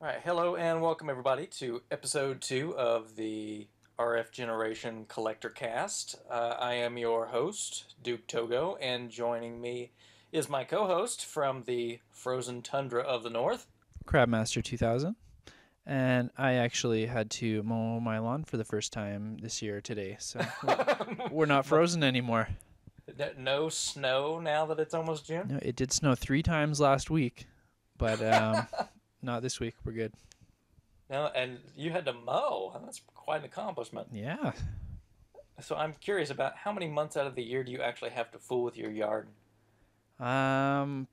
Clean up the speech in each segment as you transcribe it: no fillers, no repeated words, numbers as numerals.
All right, hello and welcome everybody to episode 2 of the RF Generation Collectorcast. I am your host, Duke.Togo, and joining me is my co-host from the frozen tundra of the north, Crabmaster 2000, and I actually had to mow my lawn for the first time this year today, so we're not frozen anymore. No snow now that it's almost June? No, it did snow 3 times last week, but not this week. We're good. No, and you had to mow. That's quite an accomplishment. Yeah. So I'm curious about how many months out of the year do you actually have to fool with your yard?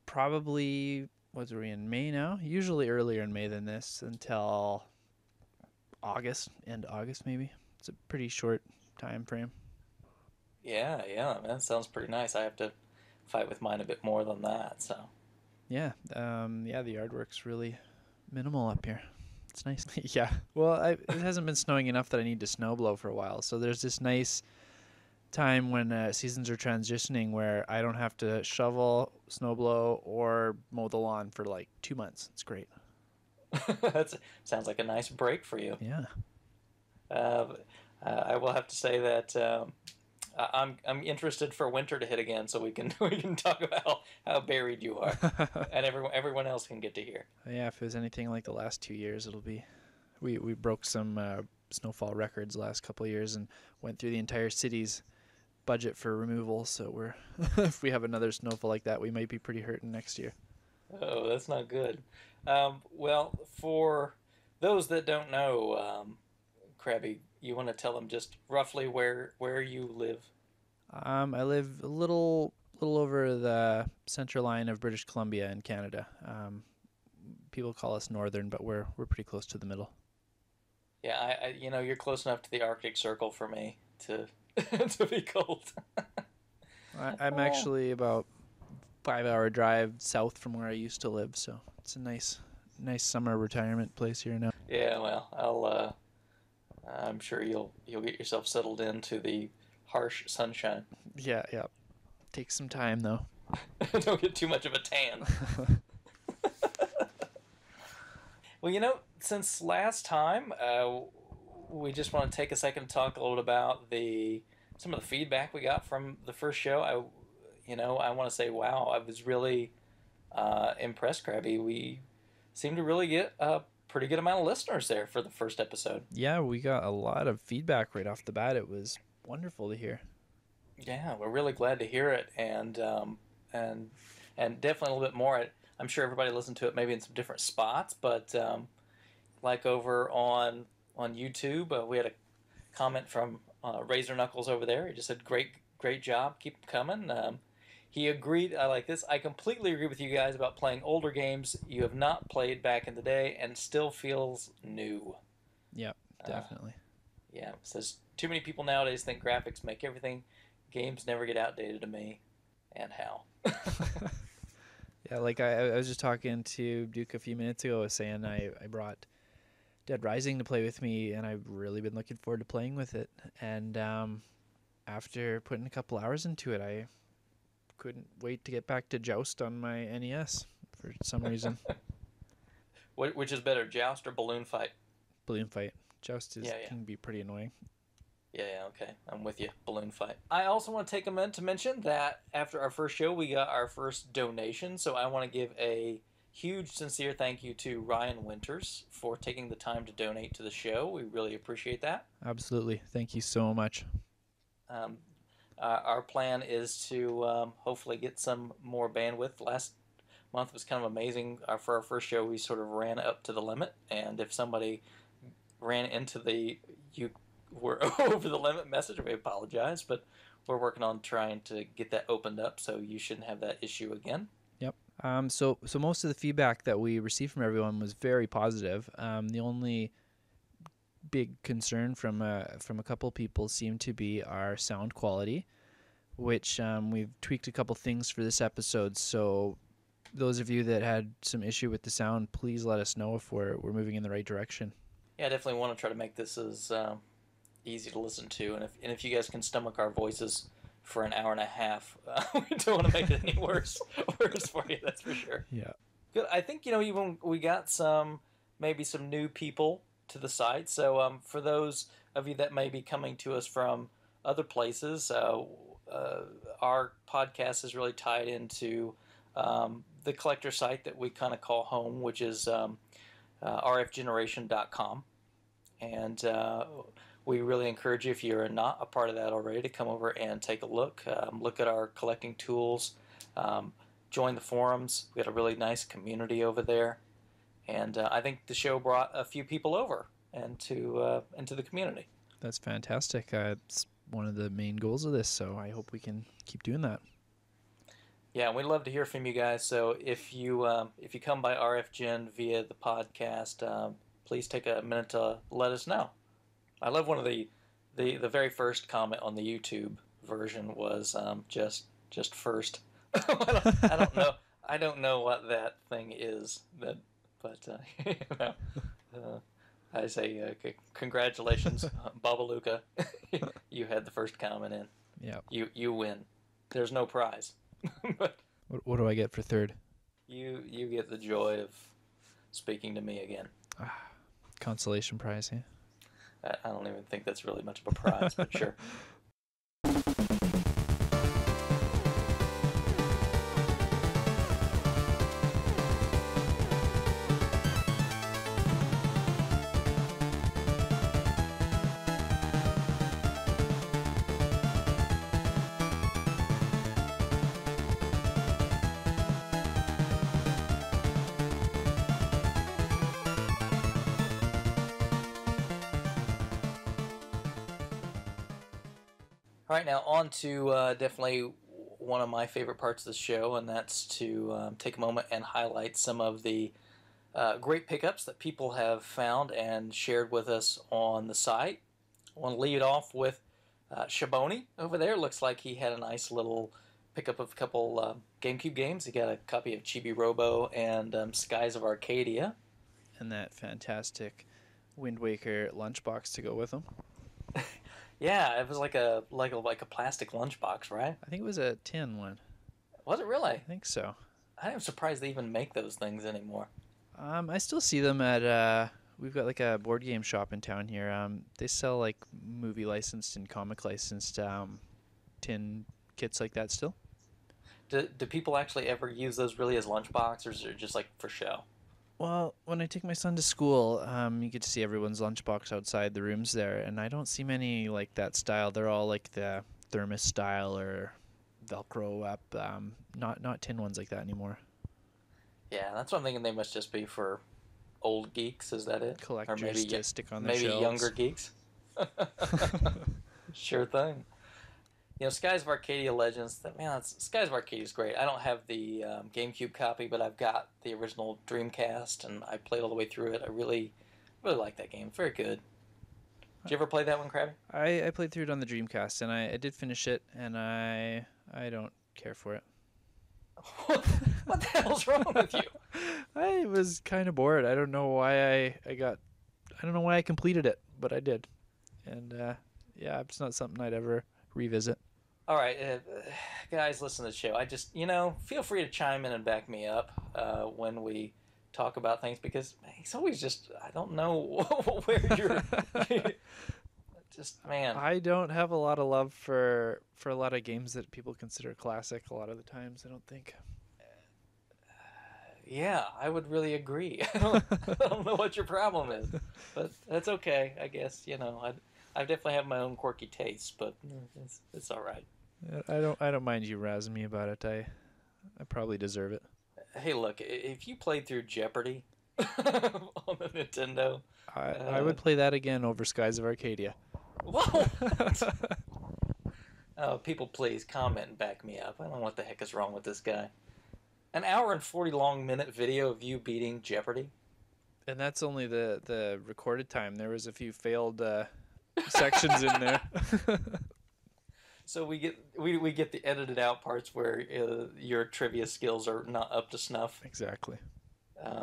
Probably, what are we in, May now? Usually earlier in May than this until August, end of August maybe. It's a pretty short time frame. Yeah, that sounds pretty nice. I have to fight with mine a bit more than that, so. Yeah, the yard work's really minimal up here. It's nice. Yeah. Well, it hasn't been snowing enough that I need to snowblow for a while. So there's this nice time when seasons are transitioning where I don't have to shovel, snowblow, or mow the lawn for like 2 months. It's great. That sounds like a nice break for you. Yeah. I will have to say that I'm interested for winter to hit again, so we can talk about how buried you are, and everyone else can get to hear. Yeah, if it was anything like the last 2 years, it'll be. We broke some snowfall records the last couple of years and went through the entire city's budget for removal. So we're if we have another snowfall like that, we might be pretty hurting next year. Oh, that's not good. Well, for those that don't know, Krabby, you want to tell them just roughly where you live? I live a little over the center line of British Columbia in Canada. People call us northern, but we're pretty close to the middle. Yeah, you're close enough to the Arctic Circle for me to to be cold. I'm actually about 5-hour drive south from where I used to live, so it's a nice summer retirement place here now. Yeah, well, I'm sure you'll get yourself settled into the harsh sunshine. Yeah. Takes some time though. Don't get too much of a tan. Well, since last time, we just want to take a second to talk a little about some of the feedback we got from the first show. I want to say, wow, I was really impressed, Krabby. We seem to really get a pretty good amount of listeners there for the first episode. Yeah, we got a lot of feedback right off the bat. It was wonderful to hear. Yeah, we're really glad to hear it, and definitely a little bit more. I'm sure everybody listened to it maybe in some different spots, but like over on YouTube, we had a comment from Razor Knuckles over there. He just said, great job, keep them coming. He agreed, I like this, I completely agree with you guys about playing older games you have not played back in the day and still feels new. Yep, definitely. Yeah, it says, too many people nowadays think graphics make everything. Games never get outdated to me. And how? Yeah, like I was just talking to Duke a few minutes ago, saying I brought Dead Rising to play with me, and I've really been looking forward to playing with it. And after putting a couple hours into it, I couldn't wait to get back to Joust on my NES for some reason. Which is better, Joust or Balloon Fight? Balloon Fight. Joust can be pretty annoying. Yeah, okay. I'm with you. Balloon Fight. I also want to take a minute to mention that after our first show, we got our first donation. So I want to give a huge, sincere thank you to Ryan Winters for taking the time to donate to the show. We really appreciate that. Absolutely. Thank you so much. Our plan is to hopefully get some more bandwidth. Last month was kind of amazing. For our first show, we sort of ran up to the limit. And if somebody ran into we're over the limit message, we apologize, but we're working on trying to get that opened up so you shouldn't have that issue again. Yep. So most of the feedback that we received from everyone was very positive. The only big concern from a couple people seemed to be our sound quality, which we've tweaked a couple things for this episode. So those of you that had some issue with the sound, please let us know if we're moving in the right direction. Yeah, I definitely want to try to make this as easy to listen to, and if you guys can stomach our voices for an hour and a half, we don't want to make it any worse for you, that's for sure. Yeah. Good. I think even we got some maybe some new people to the site. So for those of you that may be coming to us from other places, our podcast is really tied into the collector site that we kind of call home, which is rfgeneration.com. And we really encourage you, if you're not a part of that already, to come over and take a look. Look at our collecting tools. Join the forums. We got a really nice community over there. And I think the show brought a few people over into the community. That's fantastic. It's one of the main goals of this, so I hope we can keep doing that. Yeah, we'd love to hear from you guys. So if you come by RF Gen via the podcast, please take a minute to let us know. I love one of the very first comment on the YouTube version was just first. I don't know what that thing is, but you know, I say congratulations, Babaluka. You had the first comment in. Yeah. You win. There's no prize. But what do I get for third? You get the joy of speaking to me again. Consolation prize, yeah. I don't even think that's really much of a prize, but sure. All right, now on to definitely one of my favorite parts of the show, and that's to take a moment and highlight some of the great pickups that people have found and shared with us on the site. I want to lead off with Shaboni over there. Looks like he had a nice little pickup of a couple GameCube games. He got a copy of Chibi Robo and Skies of Arcadia. And that fantastic Wind Waker lunchbox to go with them. Yeah, it was like a plastic lunchbox, right? I think it was a tin one. Was it really? I think so. I'm surprised they even make those things anymore. I still see them at we've got like a board game shop in town here. They sell like movie licensed and comic licensed tin kits like that still. Do people actually ever use those really as lunchbox, or is it just like for show? Well, when I take my son to school, you get to see everyone's lunchbox outside the rooms there, and I don't see many like that style. They're all like the thermos style or Velcro up, not tin ones like that anymore. Yeah, that's what I'm thinking. They must just be for old geeks. Is that it? Collectors or maybe to stick on their maybe shelves. Younger geeks. Sure thing. You know, Skies of Arcadia Legends. Skies of Arcadia is great. I don't have the GameCube copy, but I've got the original Dreamcast, and I played all the way through it. I really like that game. Very good. Did you ever play that one, Krabby? I played through it on the Dreamcast, and I did finish it, and I don't care for it. What the hell's wrong with you? I was kind of bored. I don't know why I don't know why I completed it, but I did. And yeah, it's not something I'd ever revisit. All right, guys, listen to the show. I just, feel free to chime in and back me up when we talk about things, because he's always just, I don't know where you're... just, man. I don't have a lot of love for a lot of games that people consider classic a lot of the times, I don't think. Yeah, I would really agree. I don't know what your problem is, but that's okay, I guess. I definitely have my own quirky tastes, but it's all right. I don't mind you razzing me about it. I probably deserve it. Hey, look, if you played through Jeopardy on the Nintendo, I would play that again over Skies of Arcadia. Whoa! Oh, people, please comment and back me up. I don't know what the heck is wrong with this guy. An hour and 40 long minute video of you beating Jeopardy. And that's only the recorded time. There was a few failed sections in there. So we get the edited out parts where your trivia skills are not up to snuff. Exactly.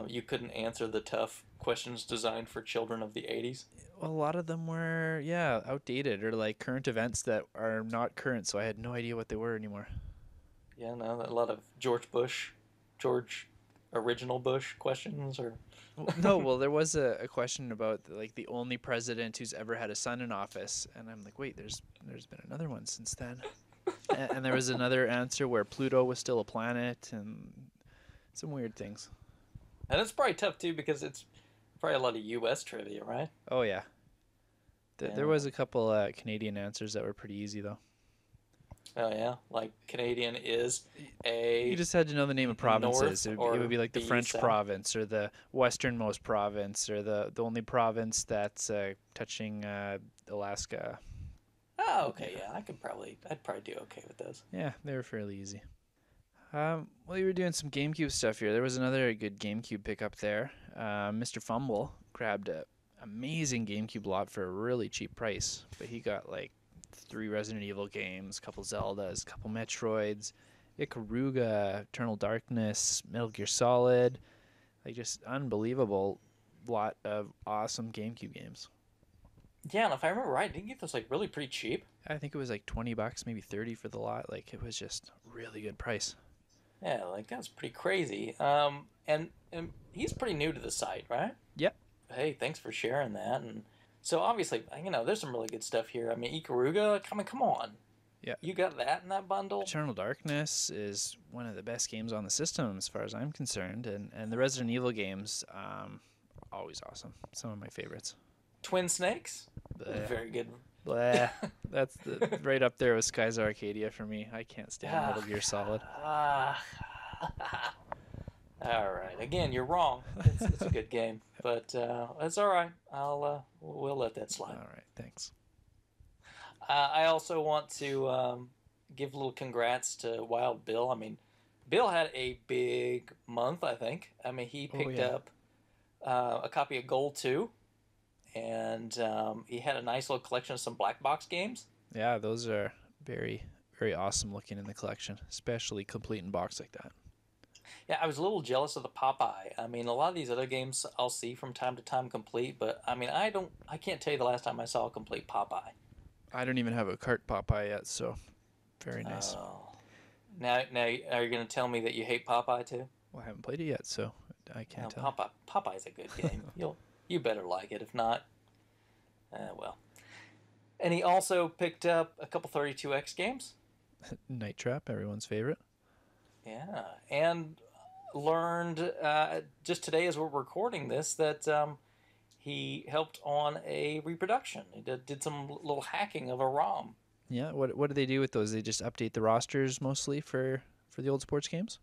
You couldn't answer the tough questions designed for children of the 80s. Well, a lot of them were, outdated or like current events that are not current, so I had no idea what they were anymore. Yeah, no, a lot of George Bush, original Bush questions or? No, well, there was a question about like the only president who's ever had a son in office, and I'm like, wait, there's been another one since then, and there was another answer where Pluto was still a planet, and some weird things. And it's probably tough too because it's probably a lot of U.S. trivia, right? Oh yeah, there Yeah. was a couple Canadian answers that were pretty easy though. Oh yeah, like Canadian is You a just had to know the name of provinces. north It would or be like the B French south. province or the westernmost province or the only province that's touching Alaska. Oh, okay, Yeah, yeah, I'd probably do okay with those. yeah, they were fairly easy. Well, you were doing some GameCube stuff here. There was another good GameCube pickup there. Mr. Fumble grabbed a amazing GameCube lot for a really cheap price, but he got like 3 Resident Evil games, a couple Zeldas, a couple Metroids, Ikaruga, Eternal Darkness, Metal Gear Solid, like just unbelievable lot of awesome GameCube games. Yeah, and if I remember right, didn't you get those like really pretty cheap? I think it was like $20, maybe 30 for the lot. Like it was just really good price. Yeah, like that's pretty crazy. And he's pretty new to the site, right? Yep. Hey, thanks for sharing that. And so obviously, there's some really good stuff here. I mean, Ikaruga, come on, Yeah. you got that in that bundle? Eternal Darkness is one of the best games on the system as far as I'm concerned, and the Resident Evil games, always awesome. Some of my favorites. Twin Snakes, Bleh. very good. Bleh. That's right up there with Skies Arcadia for me. I can't stand Metal Gear Solid. All right. Again, you're wrong. It's a good game, but it's all right. We'll let that slide. All right, thanks. I also want to give a little congrats to Wild Bill. I mean, Bill had a big month. I think. I mean, he picked up a copy of Gold 2, and he had a nice little collection of some black box games. Yeah, those are very, very awesome looking in the collection, especially complete in box like that. Yeah, I was a little jealous of the Popeye. I mean, a lot of these other games I'll see from time to time complete, but I mean, I can't tell you the last time I saw a complete Popeye. I don't even have a cart Popeye yet, so very nice. Oh. Now, are you going to tell me that you hate Popeye too? Well, I haven't played it yet, so I can't tell. Popeye's a good game. You better like it. If not, well. And he also picked up a couple 32X games. Night Trap, everyone's favorite. Yeah, and learned just today as we're recording this that he helped on a reproduction. He did some little hacking of a ROM. Yeah, what do they do with those? They just update the rosters mostly for the old sports games?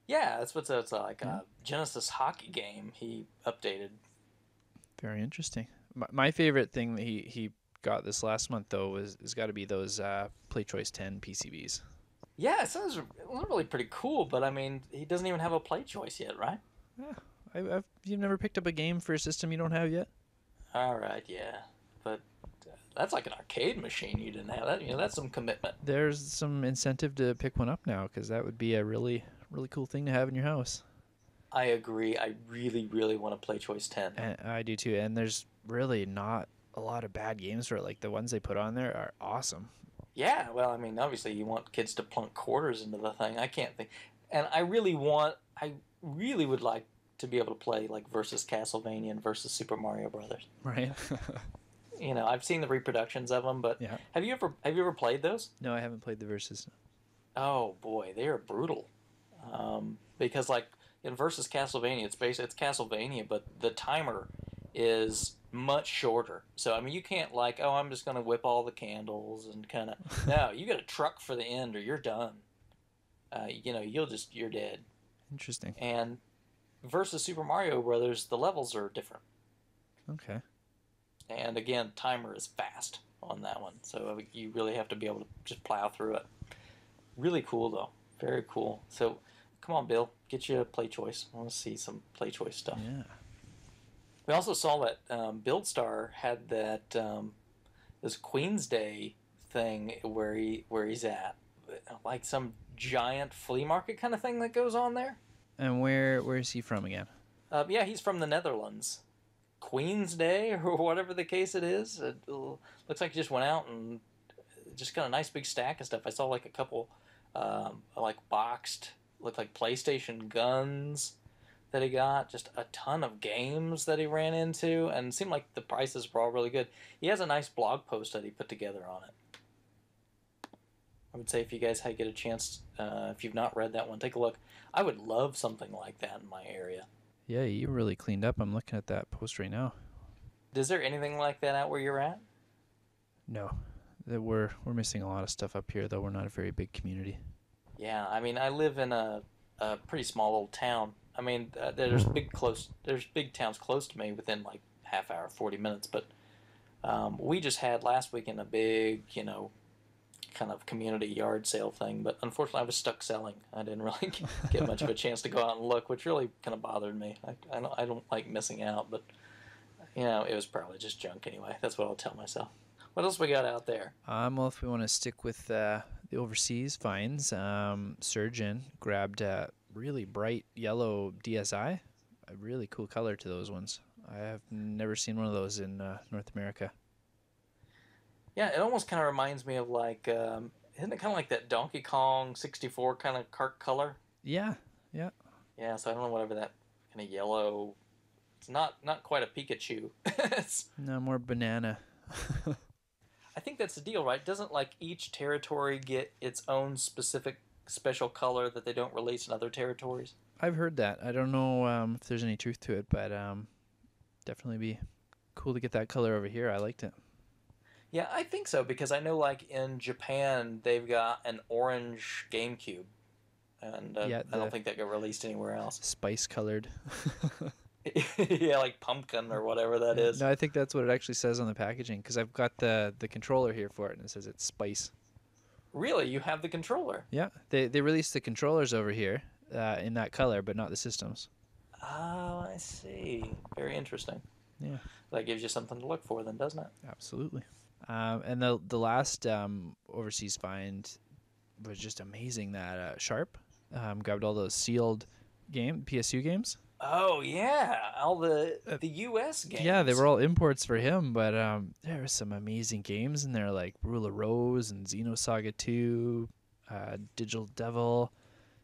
Yeah, that's what's it's like a Genesis hockey game he updated. Very interesting. My favorite thing that he got this last month though has got to be those Play Choice 10 PCBs. Yeah, it sounds really pretty cool, but I mean, he doesn't even have a play choice yet, right? Yeah, you've never picked up a game for a system you don't have yet? All right, yeah, but that's like an arcade machine. You didn't have that. That's some commitment. There's some incentive to pick one up now because that would be a really, really cool thing to have in your house. I agree. I really, really want to play Choice 10. And I do too. And there's really not a lot of bad games for it. Like the ones they put on there are awesome. Yeah, well, I mean, obviously you want kids to plunk quarters into the thing. I can't think, and I really would like to be able to play like versus Castlevania and versus Super Mario Brothers. Right. I've seen the reproductions of them, but Yeah. have you ever played those? No, I haven't played the Versus. Oh boy, they are brutal. Because like in versus Castlevania, it's Castlevania, but the timer is much shorter. So I mean, you can't like, oh, I'm just gonna whip all the candles and kind of. No, you got to truck for the end, or you're done. You're dead. Interesting. And versus Super Mario Brothers, the levels are different. Okay. And again, timer is fast on that one, so you really have to be able to just plow through it. Really cool though, very cool. So, come on, Bill, get you a play choice. I want to see some play choice stuff. Yeah. We also saw that BuildStar had that this Queen's Day thing where he's at, like some giant flea market kind of thing that goes on there. And where is he from again? Yeah, he's from the Netherlands. Queen's Day or whatever the case it is. It looks like he just went out and just got a nice big stack of stuff. I saw like a couple like boxed looked like PlayStation guns that he got, just a ton of games that he ran into, and it seemed like the prices were all really good. He has a nice blog post that he put together on it. I would say if you guys get a chance, if you've not read that one, take a look. I would love something like that in my area. Yeah, you really cleaned up. I'm looking at that post right now. Is there anything like that out where you're at? No, we're missing a lot of stuff up here, though. We're not a very big community. Yeah, I mean, I live in a pretty small little town. I mean, there's big towns close to me within like half hour, 40 minutes. But we just had last weekend a big, kind of community yard sale thing. But unfortunately, I was stuck selling. I didn't really get much of a chance to go out and look, which really kind of bothered me. I don't like missing out, but it was probably just junk anyway. That's what I'll tell myself. What else we got out there? Well, if we want to stick with the overseas finds, Surgeon grabbed a really bright yellow DSI, a really cool color to those ones. I have never seen one of those in North America. Yeah, it almost kind of reminds me of like, isn't it kind of like that Donkey Kong 64 kind of cart color? Yeah. Yeah, so I don't know, whatever that kind of yellow. It's not quite a Pikachu. No, more banana. I think that's the deal, right? Doesn't like each territory get its own specific special color that they don't release in other territories? I've heard that. I don't know if there's any truth to it, but definitely be cool to get that color over here. I liked it. Yeah, I think so, because I know like in Japan they've got an orange GameCube, and I don't think that got released anywhere else. Spice colored. Yeah, like pumpkin or whatever that is. No, I think that's what it actually says on the packaging, because I've got the controller here for it, and it says it's Spice. Really? You have the controller? Yeah, they released the controllers over here in that color, but not the systems. Oh, I see. Very interesting. Yeah. That gives you something to look for then, doesn't it? Absolutely. And the last overseas find was just amazing. That Sharp grabbed all those sealed PSU games. Oh yeah, all the U.S. games. Yeah, they were all imports for him, but there were some amazing games in there, like Rule of Rose and Xenosaga 2, Digital Devil,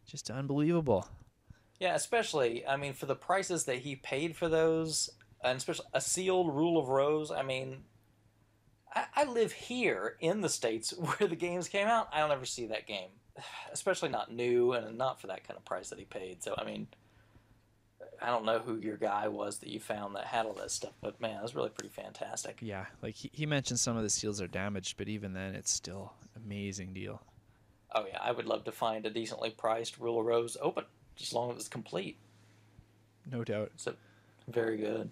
just unbelievable. Yeah, especially, I mean, for the prices that he paid for those, and especially a sealed Rule of Rose. I mean, I live here in the States where the games came out. I don't ever see that game, especially not new and not for that kind of price that he paid. So, I mean, I don't know who your guy was that you found that had all that stuff, but man, it was really pretty fantastic. Yeah, like he mentioned some of the seals are damaged, but even then, it's still an amazing deal. Oh yeah, I would love to find a decently priced Rule of Rose open, just as long as it's complete. No doubt. So, very good.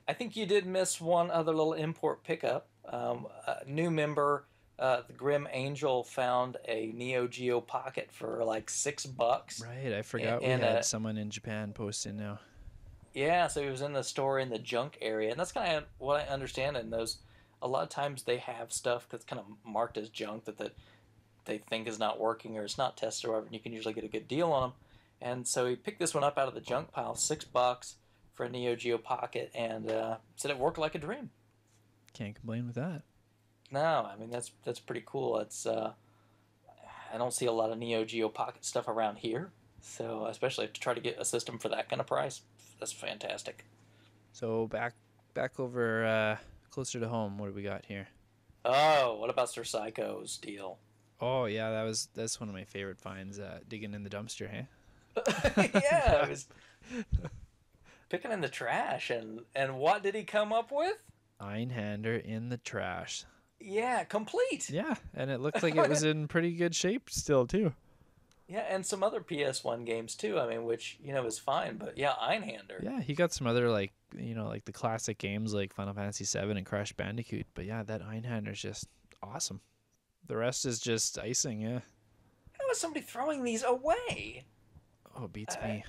I think you did miss one other little import pickup. A new member, the Grim Angel, found a Neo Geo Pocket for like $6. Right, I forgot we had someone in Japan posting now. Yeah, so he was in the store in the junk area, and that's kind of what I understand. In those, a lot of times they have stuff that's kind of marked as junk that they think is not working or it's not tested or whatever, and you can usually get a good deal on them. And so he picked this one up out of the junk pile, $6 for a Neo Geo Pocket, and said it worked like a dream. Can't complain with that. No, I mean that's pretty cool. It's I don't see a lot of Neo Geo Pocket stuff around here, so especially to try to get a system for that kind of price, that's fantastic. So back over closer to home, what do we got here? Oh, what about Sir Psycho's deal? Oh yeah, that's one of my favorite finds. Digging in the dumpster, hey? Yeah, I was picking in the trash, and what did he come up with? Einhander in the trash. Yeah, complete. Yeah, and it looked like it was in pretty good shape still too. Yeah, and some other PS1 games too. I mean, which is fine, but yeah, Einhander. Yeah, he got some other like the classic games like Final Fantasy VII and Crash Bandicoot. But yeah, that Einhander's just awesome. The rest is just icing. Yeah. How is somebody throwing these away? Oh, it beats me.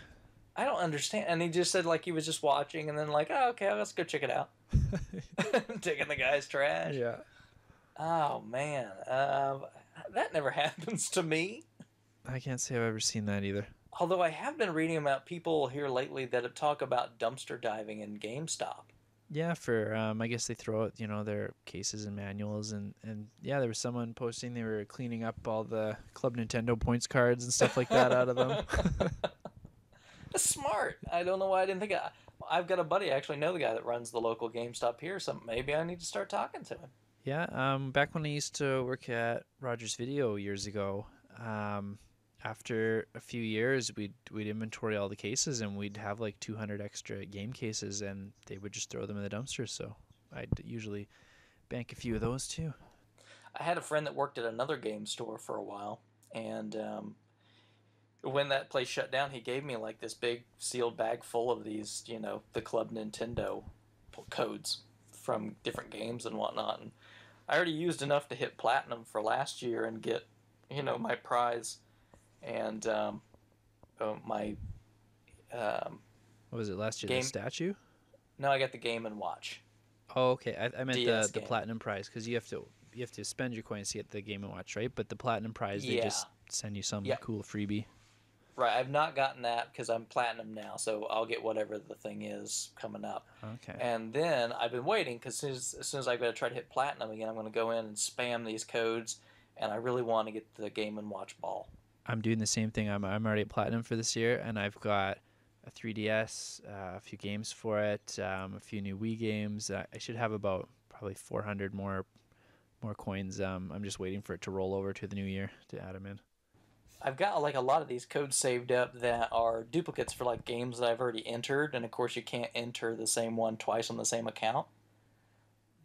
I don't understand. And he just said like he was just watching, and then like, oh, okay, let's go check it out. Taking the guy's trash. Yeah. Oh man, that never happens to me. I can't say I've ever seen that either. Although I have been reading about people here lately that have talked about dumpster diving in GameStop. Yeah, for I guess they throw out their cases and manuals, and yeah, there was someone posting they were cleaning up all the Club Nintendo points cards and stuff like that out of them. That's smart. I don't know why I didn't think I've got a buddy. I actually know the guy that runs the local GameStop here, so maybe I need to start talking to him. Yeah, back when I used to work at Rogers Video years ago, um, after a few years, we'd inventory all the cases, and we'd have like 200 extra game cases, and they would just throw them in the dumpster. So I'd usually bank a few of those too. I had a friend that worked at another game store for a while, and when that place shut down, he gave me like this big sealed bag full of these, the Club Nintendo codes from different games and whatnot. And I already used enough to hit platinum for last year and get, my prize and my What was it last year? The game. statue? No, I got the Game and Watch Oh, okay. I meant DS the game. platinum prize because you have to spend your coins to get the Game and Watch, right? But the platinum prize, they Yeah, just send you some yeah, cool freebie. right. I've not gotten that because I'm platinum now, so I'll get whatever the thing is coming up. Okay. And then I've been waiting because as soon as I've got to try to hit platinum again, I'm going to go in and spam these codes, and I really want to get the Game and Watch ball. I'm doing the same thing. I'm already at platinum for this year, and I've got a 3DS, a few games for it, a few new Wii games. I should have about probably 400 more coins. I'm just waiting for it to roll over to the new year to add them in. I've got like a lot of these codes saved up that are duplicates for like games that I've already entered, and of course you can't enter the same one twice on the same account.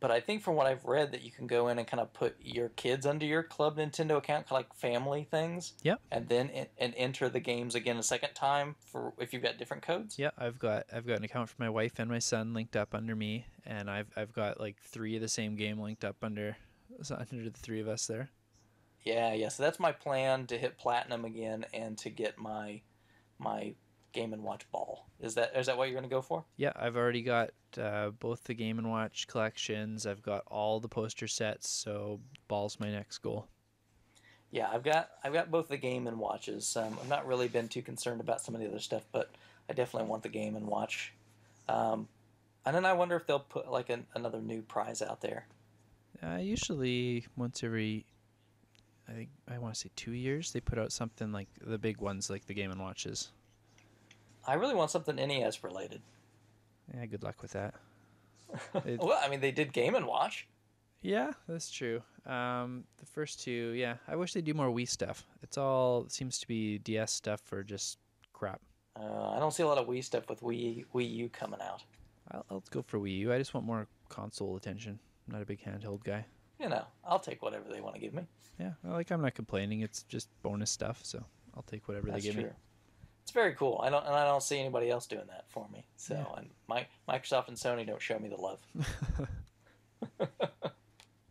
But I think from what I've read that you can go in and kind of put your kids under your Club Nintendo account, kind of like family things, Yep. and then and enter the games again a second time for if you've got different codes. Yeah, I've got an account for my wife and my son linked up under me, and I've got like three of the same game linked up under the three of us there. Yeah, yeah. So that's my plan to hit platinum again and to get my Game and Watch ball. Is that what you're going to go for? Yeah, I've already got both the Game and Watch collections. I've got all the poster sets, so ball's my next goal. Yeah, I've got both the Game and Watches. I've not really been too concerned about some of the other stuff, but I definitely want the Game and Watch. Um, and then I wonder if they'll put like another new prize out there. Usually once every, I think I want to say 2 years, they put out something like the big ones, like the Game and Watches. I really want something NES related. Yeah, good luck with that. It, Well, I mean, they did Game and Watch. yeah, that's true. The first two, yeah, I wish they do more Wii stuff. It seems to be DS stuff or just crap. I don't see a lot of Wii stuff with Wii U coming out. I'll go for Wii U. I just want more console attention. I'm not a big handheld guy. I'll take whatever they want to give me. Yeah, I'm not complaining. It's just bonus stuff, so I'll take whatever That's they give true. me. It's very cool. I don't see anybody else doing that for me. So, Yeah. and Microsoft and Sony don't show me the love.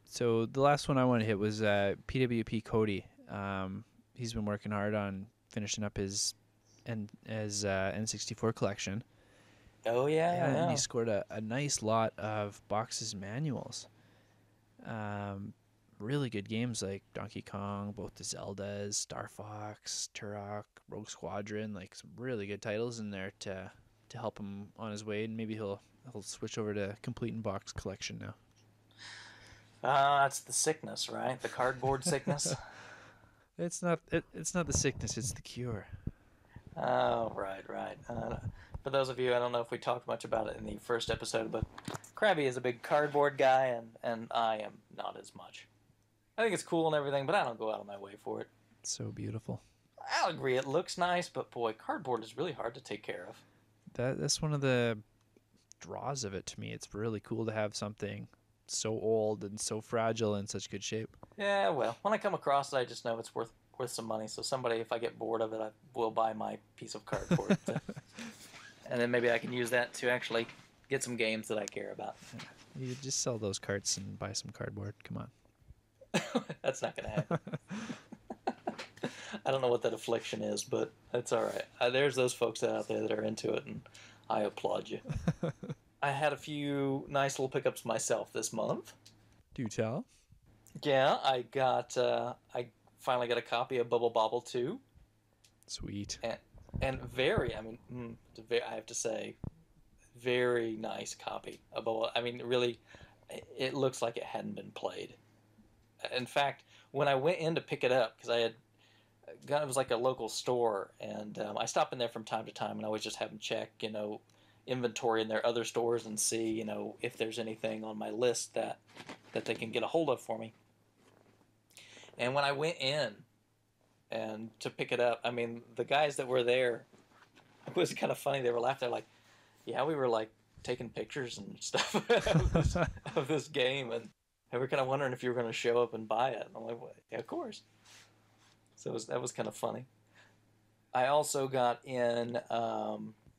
So the last one I want to hit was PWP Cody. He's been working hard on finishing up his N64 collection. Oh yeah, Yeah, I and he know. scored a nice lot of boxes and manuals. Really good games like Donkey Kong, both the Zeldas, Star Fox, Turok, Rogue Squadron, like some really good titles in there to help him on his way, and maybe he'll switch over to complete in box collection now. That's the sickness, right? The cardboard sickness. It's not the sickness, it's the cure. Oh, right. For those of you, I don't know if we talked much about it in the first episode, but Krabby is a big cardboard guy, and I am not as much. I think it's cool and everything, but I don't go out of my way for it. It's so beautiful. I'll agree, it looks nice, but boy, cardboard is really hard to take care of. That's one of the draws of it to me. It's really cool to have something so old and so fragile in such good shape. Yeah, well, when I come across it, I just know it's worth some money. So somebody, if I get bored of it, I will buy my piece of cardboard, and then maybe I can use that to actually get some games that I care about. You just sell those carts and buy some cardboard. Come on. That's not going to happen. I don't know what that affliction is, but that's all right. There's those folks out there that are into it, and I applaud you. I had a few nice little pickups myself this month. Do tell. Yeah, I finally got a copy of Bubble Bobble 2. Sweet. And very, I mean, I have to say, very nice copy. I mean, really, it looks like it hadn't been played. In fact, when I went in to pick it up, because it was like a local store, and I stop in there from time to time, and I always just have them check, inventory in their other stores and see, if there's anything on my list that they can get a hold of for me. And when I went in and to pick it up, I mean, the guys that were there, it was kind of funny. They were laughing. They're like, "Yeah, we were like taking pictures and stuff of this game, and we were kind of wondering if you were going to show up and buy it." And I'm like, well, "Yeah, of course." So that was kind of funny. I also got in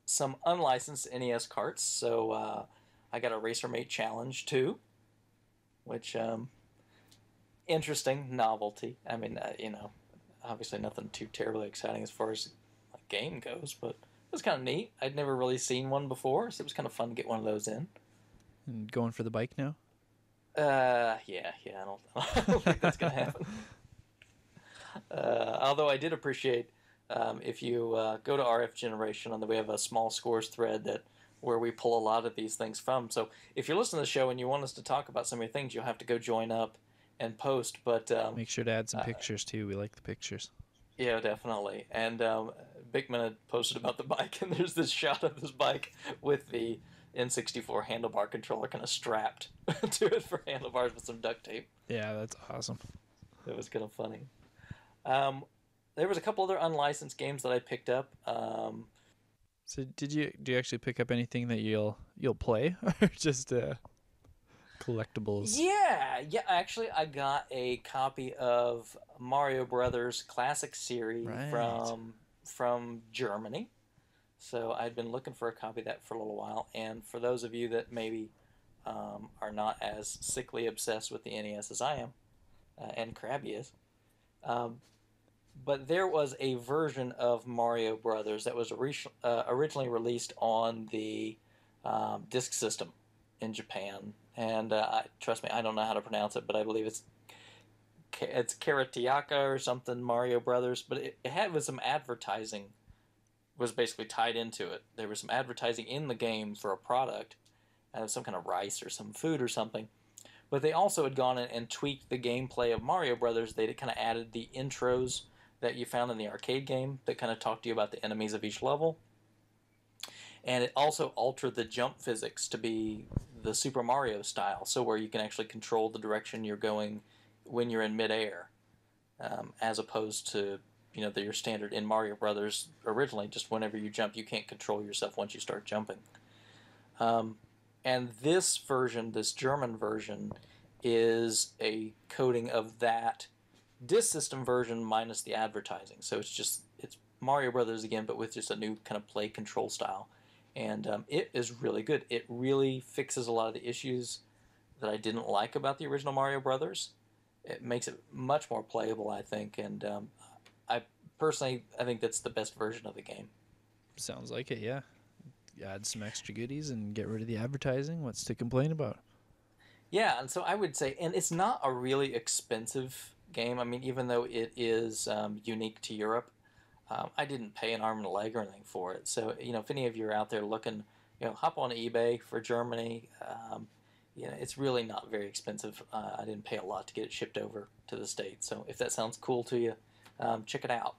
some unlicensed NES carts. So I got a RacerMate Challenge 2, which interesting novelty. I mean, obviously nothing too terribly exciting as far as like game goes, but it was kind of neat. I'd never really seen one before, so it was kind of fun to get one of those in. And going for the bike now? Yeah. I don't think that's gonna happen. Although I did appreciate if you go to RF Generation, and we have a small scores thread where we pull a lot of these things from. So if you're listening to the show and you want us to talk about some of your things, you'll have to go join up and post. But make sure to add some pictures too. We like the pictures. Yeah, definitely. And Bigman had posted about the bike, and there's this shot of this bike with the N64 handlebar controller kind of strapped to it for handlebars with some duct tape. Yeah, that's awesome. That was kind of funny. There was a couple other unlicensed games that I picked up. So do you actually pick up anything that you'll play, or just collectibles? Yeah. Actually, I got a copy of Mario Brothers Classic Series from Germany. So I'd been looking for a copy of that for a little while. And for those of you that maybe are not as sickly obsessed with the NES as I am, and Krabby is, but there was a version of Mario Brothers that was originally released on the Disk System in Japan. And trust me, I don't know how to pronounce it, but I believe it's Karatiaka or something, Mario Brothers. But it had with some advertising was basically tied into it. There was some advertising in the game for a product, some kind of rice or some food or something. But they also had gone in and tweaked the gameplay of Mario Brothers. They kind of added the intros that you found in the arcade game that kind of talked to you about the enemies of each level. And it also altered the jump physics to be the Super Mario style, so where you can actually control the direction you're going when you're in midair, as opposed to your standard in Mario Brothers originally, just whenever you jump, you can't control yourself once you start jumping. And this version, this German version, is a coding of that Disk System version minus the advertising. So it's Mario Brothers again, but with just a new kind of play control style. And it is really good. It really fixes a lot of the issues that I didn't like about the original Mario Brothers. It makes it much more playable, I think. And I think that's the best version of the game. Sounds like it, yeah. Add some extra goodies and get rid of the advertising. What's to complain about? Yeah, and so I would say, and it's not a really expensive game. I mean, even though it is unique to Europe, I didn't pay an arm and a leg or anything for it. So, if any of you are out there looking, hop on eBay for Germany. It's really not very expensive. I didn't pay a lot to get it shipped over to the States. So if that sounds cool to you, check it out.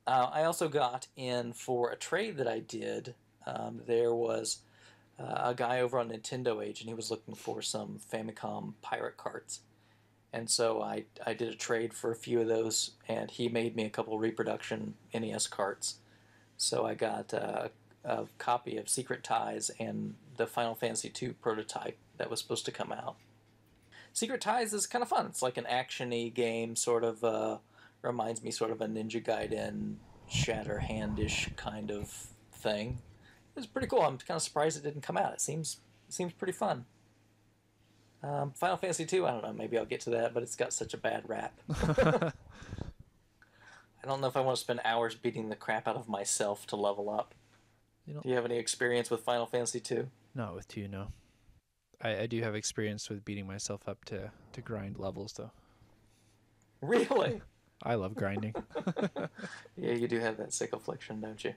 I also got in for a trade that I did. There was a guy over on Nintendo Age, and he was looking for some Famicom pirate carts. And so I did a trade for a few of those, and he made me a couple reproduction NES carts. So I got a copy of Secret Ties and the Final Fantasy II prototype that was supposed to come out. Secret Ties is kind of fun. It's like an action-y game, sort of reminds me sort of a Ninja Gaiden, Shatterhand-ish kind of thing. It's pretty cool. I'm kind of surprised it didn't come out. It seems pretty fun. Final Fantasy II, I don't know, maybe I'll get to that, but it's got such a bad rap. I don't know if I want to spend hours beating the crap out of myself to level up. Do you have any experience with Final Fantasy II? Not with 2, no. I do have experience with beating myself up to grind levels, though. Really? I love grinding. Yeah, you do have that sick affliction, don't you?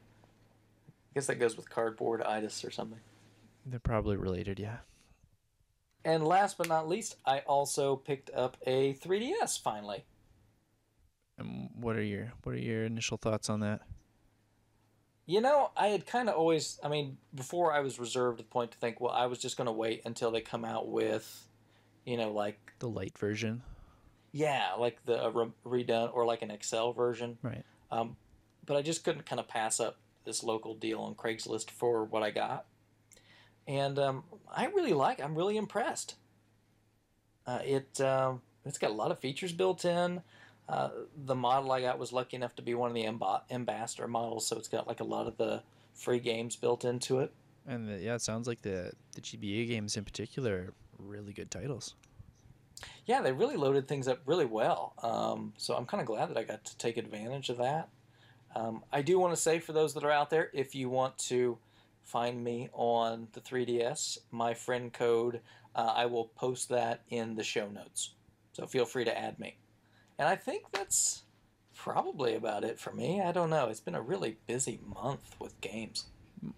guess that goes with cardboard-itis or something. They're probably related, yeah. And last but not least, I also picked up a 3DS finally. And what are your initial thoughts on that? I had kind of always, I mean, before I was reserved at the point to think, well, I was just going to wait until they come out with, like, The light version, yeah, like the redone or like an Excel version. right? Um, but I just couldn't kind of pass up this local deal on Craigslist for what I got. And I'm really impressed. It's got a lot of features built in. The model I got was lucky enough to be one of the ambassador models, so it's got like a lot of the free games built into it. And yeah, it sounds like the GBA games in particular are really good titles. Yeah, they really loaded things up really well. So I'm kind of glad that I got to take advantage of that. I do want to say for those that are out there, if you want to find me on the 3DS, my friend code, I will post that in the show notes. So feel free to add me. And I think that's probably about it for me. I don't know. It's been a really busy month with games.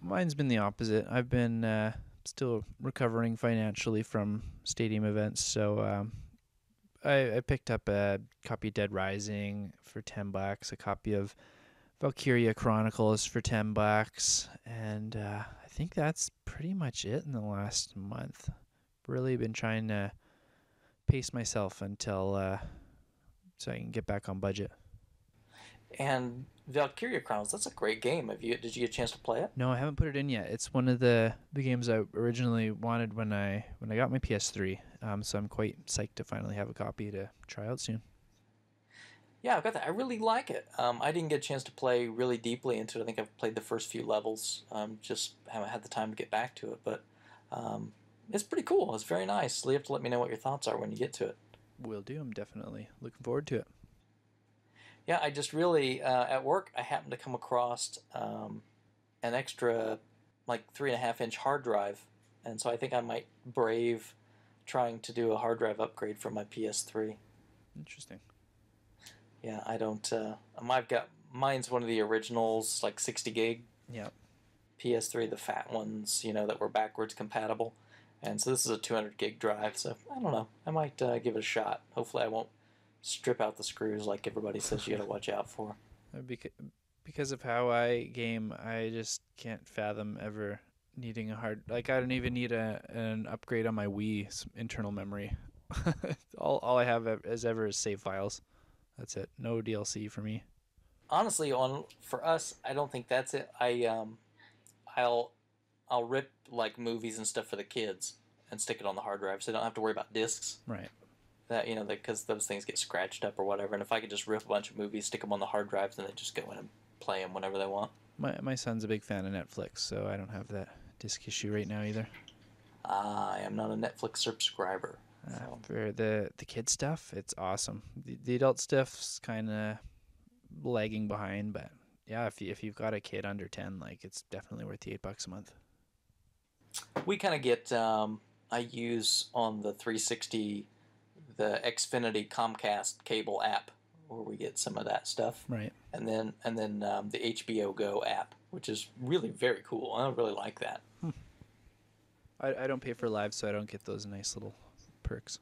Mine's been the opposite. I've been still recovering financially from stadium events, so I picked up a copy of Dead Rising for $10, a copy of Valkyria Chronicles for $10, and I think that's pretty much it in the last month. Really been trying to pace myself until so I can get back on budget. And Valkyria Chronicles, that's a great game. Did you get a chance to play it? No, I haven't put it in yet. It's one of the games I originally wanted when I got my PS3. So I'm quite psyched to finally have a copy to try out soon. Yeah, I've got that. I really like it. I didn't get a chance to play really deeply into it. I think I've played the first few levels. Just haven't had the time to get back to it. But it's pretty cool. It's very nice. You have to let me know what your thoughts are when you get to it. Will do. I'm definitely looking forward to it. Yeah, I just really, at work, I happened to come across an extra, like, 3.5-inch hard drive. And so I think I might brave trying to do a hard drive upgrade for my PS3. Interesting. Yeah, I don't. I've got mine's one of the originals, like 60 gig Yeah. PS3, the fat ones, that were backwards compatible. And so this is a 200 gig drive. So I don't know. I might give it a shot. Hopefully, I won't strip out the screws like everybody says you got to watch out for. Because of how I game, I just can't fathom ever needing a hard. Like I don't even need an upgrade on my Wii's internal memory. all I have is save files. That's it. No DLC for me. Honestly, for us, I don't think that's it. I'll rip like movies and stuff for the kids and stick it on the hard drive, so they don't have to worry about discs. Right. That because those things get scratched up or whatever. And if I could just rip a bunch of movies, stick them on the hard drives, then they just go in and play them whenever they want. My son's a big fan of Netflix, so I don't have that disc issue right now either. I am not a Netflix subscriber. So. For the kid stuff, it's awesome. The adult stuff's kind of lagging behind, but yeah, if you've got a kid under 10, like it's definitely worth the $8 a month. We kind of get I use on the 360 the Xfinity Comcast cable app where we get some of that stuff. Right. And then the HBO Go app, which is really very cool. I really like that. I don't pay for live, so I don't get those nice little perks.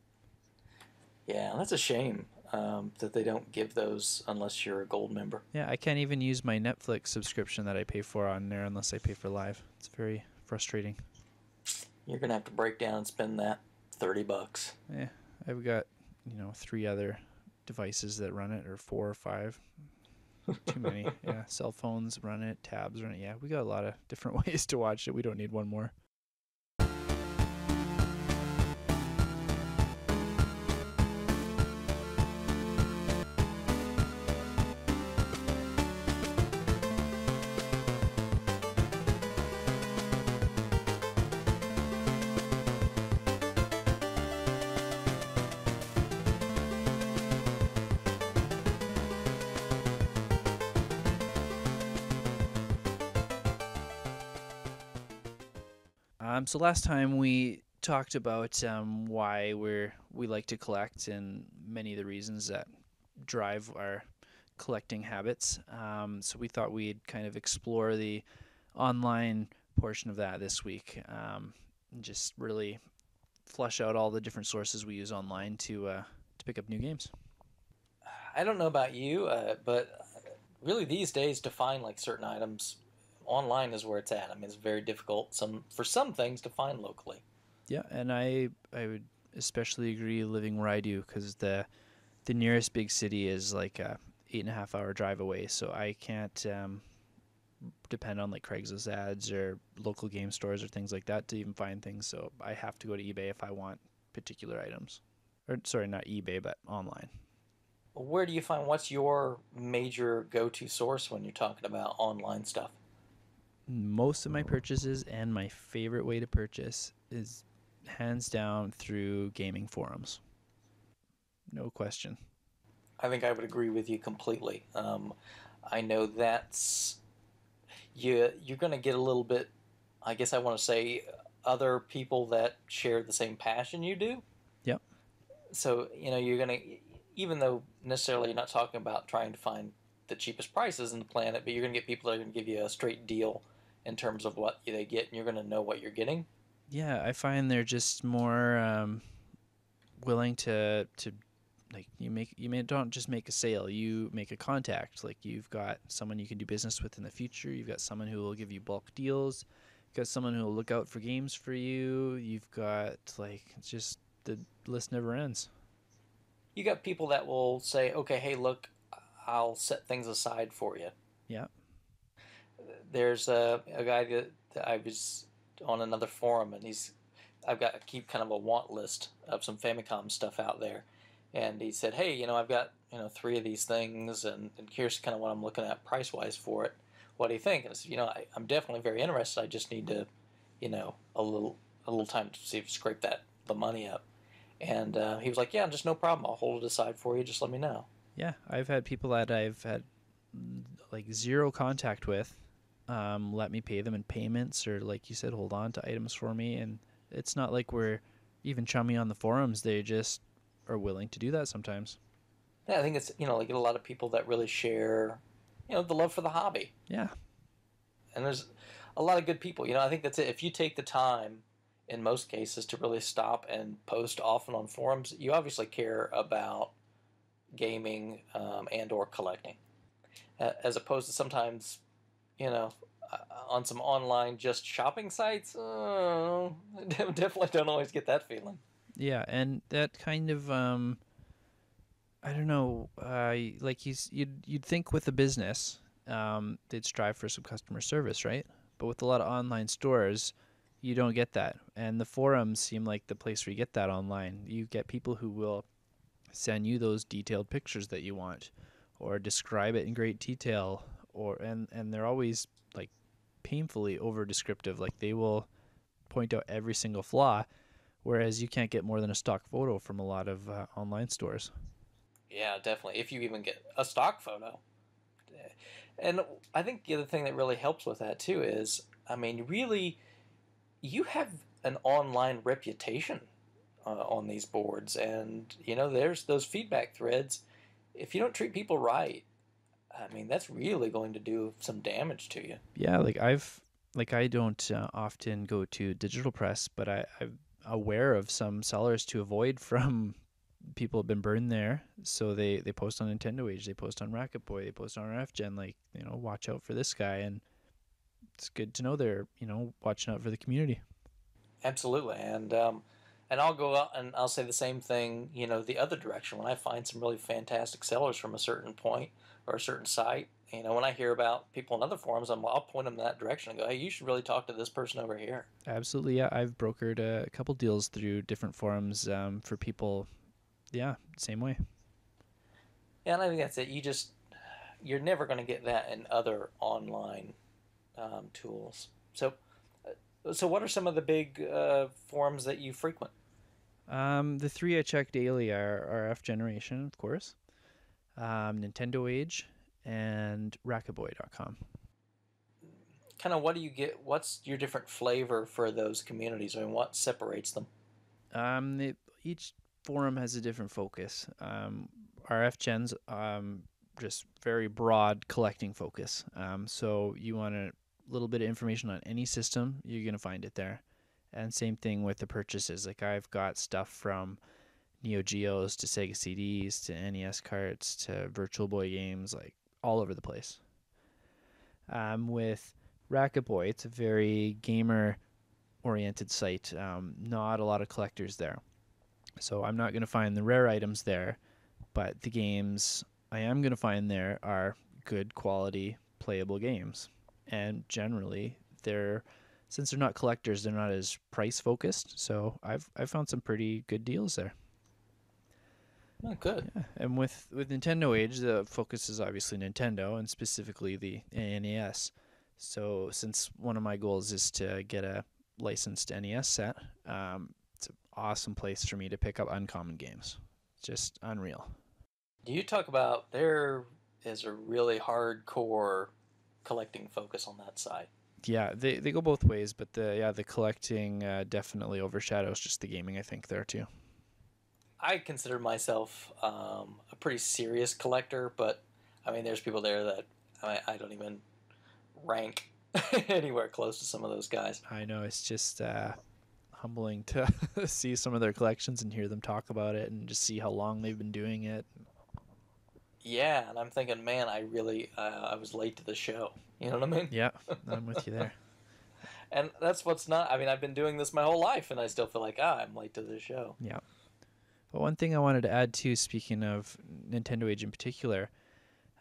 Yeah, that's a shame that they don't give those unless you're a gold member. Yeah, I can't even use my Netflix subscription that I pay for on there unless I pay for live. It's very frustrating. You're gonna have to break down and spend that $30. Yeah, I've got 3 other devices that run it, or 4 or 5. Too many. Yeah, cell phones run it, tabs run it. Yeah, we got a lot of different ways to watch it. We don't need one more. So last time we talked about why we like to collect and many of the reasons that drive our collecting habits. So we thought we'd kind of explore the online portion of that this week. Just really flush out all the different sources we use online to pick up new games. I don't know about you, but really these days to find like certain items online is where it's at. I mean, it's very difficult for some things to find locally. Yeah, and I would especially agree living where I do because the nearest big city is like a 8.5 hour drive away, so I can't depend on like Craigslist ads or local game stores or things like that to even find things. So I have to go to eBay if I want particular items. Or sorry, not eBay, but online. Where do you find what's your major go-to source when you're talking about online stuff? Most of my purchases and my favorite way to purchase is hands down through gaming forums. No question. I think I would agree with you completely. I know that's you're going to get a little bit. I guess I want to say other people that share the same passion you do. Yep. So you're going to, even though necessarily you're not talking about trying to find the cheapest prices in the planet, but you're going to get people that are going to give you a straight deal in terms of what they get, and you're going to know what you're getting. Yeah, I find they're just more willing to like you may don't just make a sale, you make a contact. Like you've got someone you can do business with in the future, you've got someone who will give you bulk deals, you've got someone who will look out for games for you, you've got like it's just the list never ends. You got people that will say, okay, hey, look, I'll set things aside for you. Yeah. There's a guy that I was on another forum, and I've got to keep kind of a want list of some Famicom stuff out there, and he said, hey, I've got three of these things, and here's kind of what I'm looking at price wise for it. What do you think? And I said, I'm definitely very interested. I just need to, a little time to see if scrape the money up. And he was like, yeah, just no problem. I'll hold it aside for you. Just let me know. Yeah, I've had people that I've had like zero contact with let me pay them in payments or like you said hold on to items for me, and it's not like we're even chummy on the forums, they just are willing to do that sometimes. Yeah, I think it's like a lot of people that really share, the love for the hobby, Yeah. and there's a lot of good people. I think that's it. If you take the time, in most cases, to really stop and post often on forums, you obviously care about gaming and/or collecting, as opposed to sometimes, you know, on some online just shopping sites. Definitely don't always get that feeling. Yeah, and that kind of I don't know, like you'd think with a business, they'd strive for some customer service, right? But with a lot of online stores, you don't get that. And the forums seem like the place where you get that online. You get people who will send you those detailed pictures that you want or describe it in great detail, and they're always like painfully over descriptive. Like they will point out every single flaw, whereas you can't get more than a stock photo from a lot of online stores. Yeah, definitely. If you even get a stock photo. And I think the other thing that really helps with that too is, I mean, really, you have an online reputation on these boards, and there's those feedback threads. If you don't treat people right, I mean, that's really going to do some damage to you. Yeah, I don't often go to digital press, but I'm aware of some sellers to avoid from people have been burned there. So they post on Nintendo Age, they post on Racket Boy, they post on RF Gen, like, watch out for this guy. And it's good to know they're, watching out for the community. Absolutely, and I'll go out and I'll say the same thing. The other direction when I find some really fantastic sellers from a certain point or a certain site. When I hear about people in other forums, I'll point them in that direction and go, "Hey, you should really talk to this person over here." Absolutely, yeah. I've brokered a couple deals through different forums for people. Yeah, same way. Yeah, and I think that's it. You're never going to get that in other online tools. So what are some of the big forums that you frequent? The three I check daily are RF Generation, of course, Nintendo Age, and Racketboy.com. Kind of what do you get? What's your different flavor for those communities? I mean, what separates them? Each forum has a different focus. RF Gen's just very broad collecting focus. So you want to little bit of information on any system, you're going to find it there. And same thing with the purchases. Like I've got stuff from Neo Geos to Sega CDs to NES carts to Virtual Boy games, like all over the place. With Racket Boy, it's a very gamer oriented site. Not a lot of collectors there. So I'm not going to find the rare items there, but the games I am going to find there are good quality playable games. And generally, since they're not collectors, they're not as price focused. So I've found some pretty good deals there. Oh, good. Yeah. And with Nintendo Age, the focus is obviously Nintendo and specifically the NES. So since one of my goals is to get a licensed NES set, it's an awesome place for me to pick up uncommon games. Just unreal. You talk about there is a really hardcore collecting focus on that side. Yeah, they go both ways, but the collecting definitely overshadows just the gaming, I think, there too. I consider myself a pretty serious collector, but I mean, there's people there that I don't even rank anywhere close to some of those guys. I know, it's just humbling to see some of their collections and hear them talk about it and just see how long they've been doing it. Yeah, and I'm thinking, man, I really I was late to the show. You know what I mean? Yeah, I'm with you there. And that's what's not. I mean, I've been doing this my whole life, and I still feel like I'm late to the show. Yeah. But one thing I wanted to add too, speaking of Nintendo Age in particular,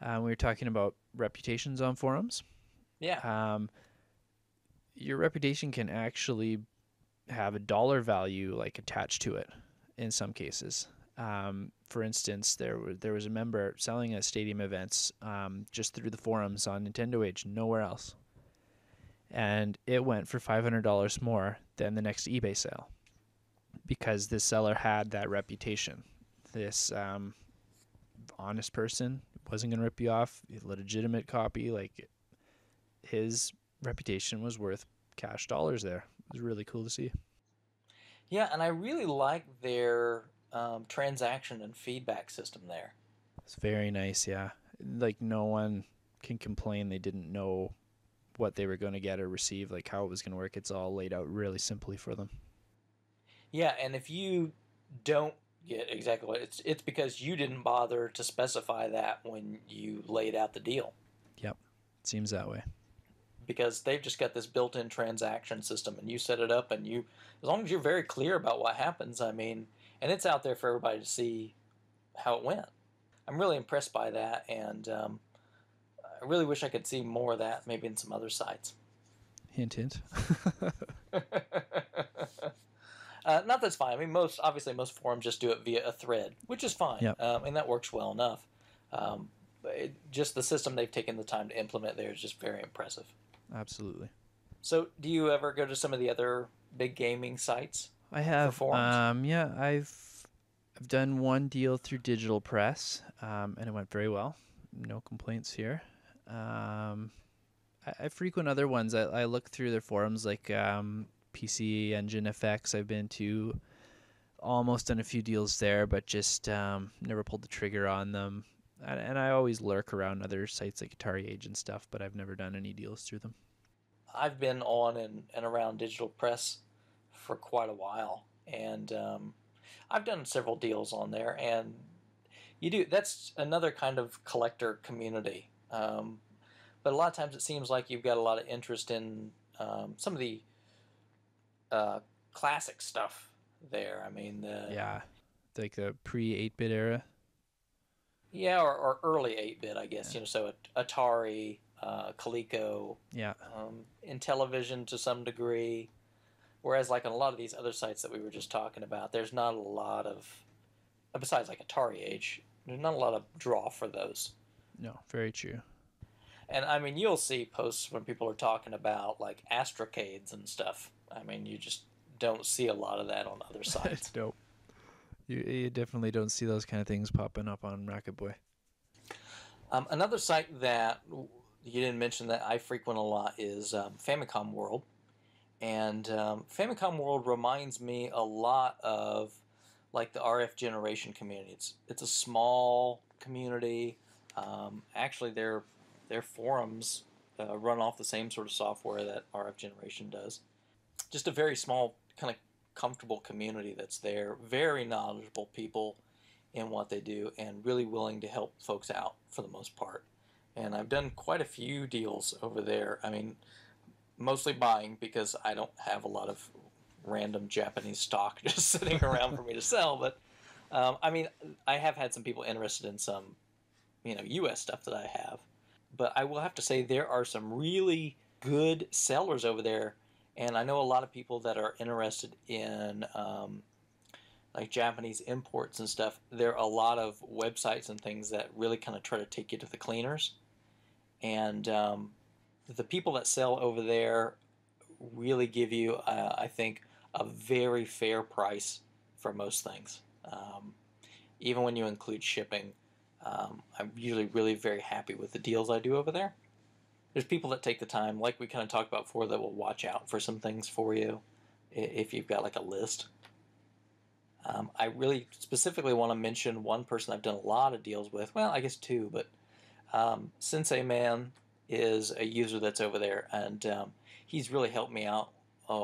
we were talking about reputations on forums. Yeah. Your reputation can actually have a dollar value like attached to it in some cases. For instance, there was a member selling at stadium events just through the forums on Nintendo Age, nowhere else. And it went for $500 more than the next eBay sale because this seller had that reputation. This honest person wasn't going to rip you off, a legitimate copy. Like his reputation was worth cash dollars there. It was really cool to see. Yeah, and I really like their transaction and feedback system there. It's very nice, yeah. Like no one can complain they didn't know what they were going to get or receive, like how it was going to work. It's all laid out really simply for them. Yeah, and if you don't get exactly what it's because you didn't bother to specify that when you laid out the deal. Yep, it seems that way. Because they've just got this built-in transaction system, and you set it up, and you, as long as you're very clear about what happens, I mean, and it's out there for everybody to see how it went. I'm really impressed by that, and I really wish I could see more of that, maybe in some other sites. Hint, hint. Not that's fine. I mean, most forums just do it via a thread, which is fine, Yep. And that works well enough. Just the system they've taken the time to implement there is just very impressive. Absolutely. So, do you ever go to some of the other big gaming sites? I have. For forums? Yeah, I've done one deal through Digital Press, and it went very well. No complaints here. I frequent other ones. I look through their forums, like PC Engine FX. I've been to almost done a few deals there, but just never pulled the trigger on them. And I always lurk around other sites like Atari Age and stuff, but I've never done any deals through them. I've been on and around Digital Press for quite a while, and I've done several deals on there. And that's another kind of collector community. But a lot of times it seems like you've got a lot of interest in some of the classic stuff there. I mean, Yeah, like the pre-8-bit era. Yeah, or early 8-bit, I guess. Yeah. So Atari, Coleco, Yeah, Intellivision to some degree. Whereas, like on a lot of these other sites that we were just talking about, there's not a lot of, besides like Atari Age, there's not a lot of draw for those. No, very true. And I mean, you'll see posts when people are talking about like astrocades and stuff. I mean, you just don't see a lot of that on other sites. Dope. You definitely don't see those kind of things popping up on Racket Boy. Another site that you didn't mention that I frequent a lot is Famicom World. And Famicom World reminds me a lot of like the RF Generation community. It's a small community. Actually, their forums run off the same sort of software that RF Generation does. Just a very small, kind of comfortable community that's there. Very knowledgeable people in what they do, and really willing to help folks out for the most part. And I've done quite a few deals over there. I mean, mostly buying because I don't have a lot of random Japanese stock just sitting around for me to sell. But I mean, I have had some people interested in some, U.S. stuff that I have. But I will have to say there are some really good sellers over there, and I know a lot of people that are interested in like Japanese imports and stuff. There are a lot of websites and things that really kind of try to take you to the cleaners, and the people that sell over there really give you, I think, a very fair price for most things. Even when you include shipping, I'm usually really very happy with the deals I do over there. There's people that take the time, like we kind of talked about before, that will watch out for some things for you if you've got like a list. I really specifically want to mention one person I've done a lot of deals with. Well, I guess two, but Sensei Man is a user that's over there, and he's really helped me out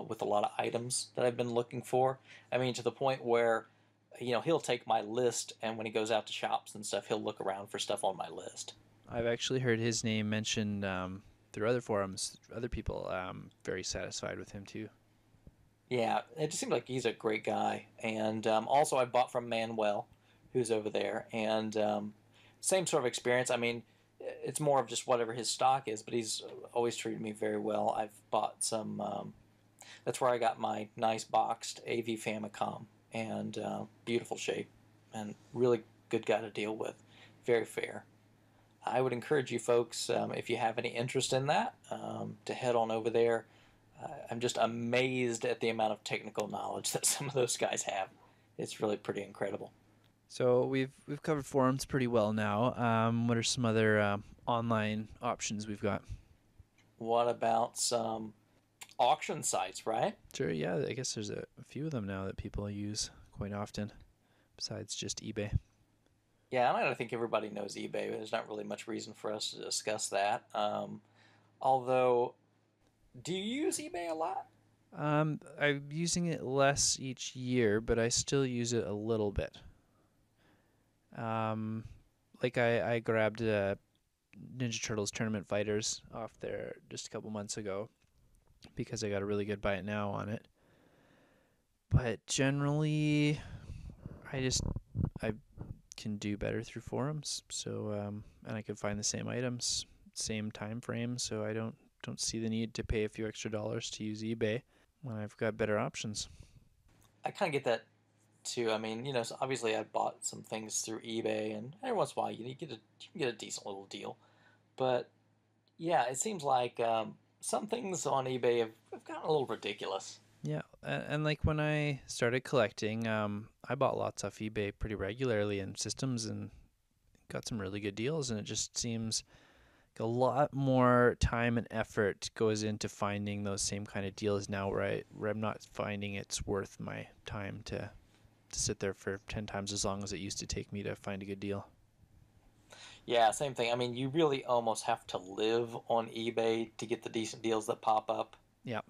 with a lot of items that I've been looking for. I mean, to the point where, he'll take my list, and when he goes out to shops and stuff, he'll look around for stuff on my list. I've actually heard his name mentioned through other forums. Other people very satisfied with him too. Yeah, it just seems like he's a great guy. And also, I bought from Manuel, who's over there, and same sort of experience. I mean, it's more of just whatever his stock is, but he's always treated me very well. I've bought some. That's where I got my nice boxed AV Famicom, and beautiful shape, and really good guy to deal with. Very fair. I would encourage you folks, if you have any interest in that, to head on over there. I'm just amazed at the amount of technical knowledge that some of those guys have. It's really pretty incredible. So we've covered forums pretty well now. What are some other online options we've got? What about some auction sites, right? Sure, yeah. I guess there's a few of them now that people use quite often, besides just eBay. Yeah, and I don't think everybody knows eBay. There's not really much reason for us to discuss that. Although, do you use eBay a lot? I'm using it less each year, but I still use it a little bit. Like I grabbed Ninja Turtles Tournament Fighters off there just a couple months ago because I got a really good buy it now on it. But generally, I can do better through forums. So and I can find the same items, same time frame. So I don't see the need to pay a few extra dollars to use eBay when I've got better options. I kind of get that too. I mean, so obviously I bought some things through eBay, and every once in a while you can get a decent little deal. But yeah, it seems like some things on eBay have gotten a little ridiculous. Yeah, and like when I started collecting, I bought lots off eBay pretty regularly in systems and got some really good deals, and it just seems like a lot more time and effort goes into finding those same kind of deals now where I'm not finding it's worth my time to sit there for 10 times as long as it used to take me to find a good deal. Yeah, same thing. I mean, you really almost have to live on eBay to get the decent deals that pop up. Yeah.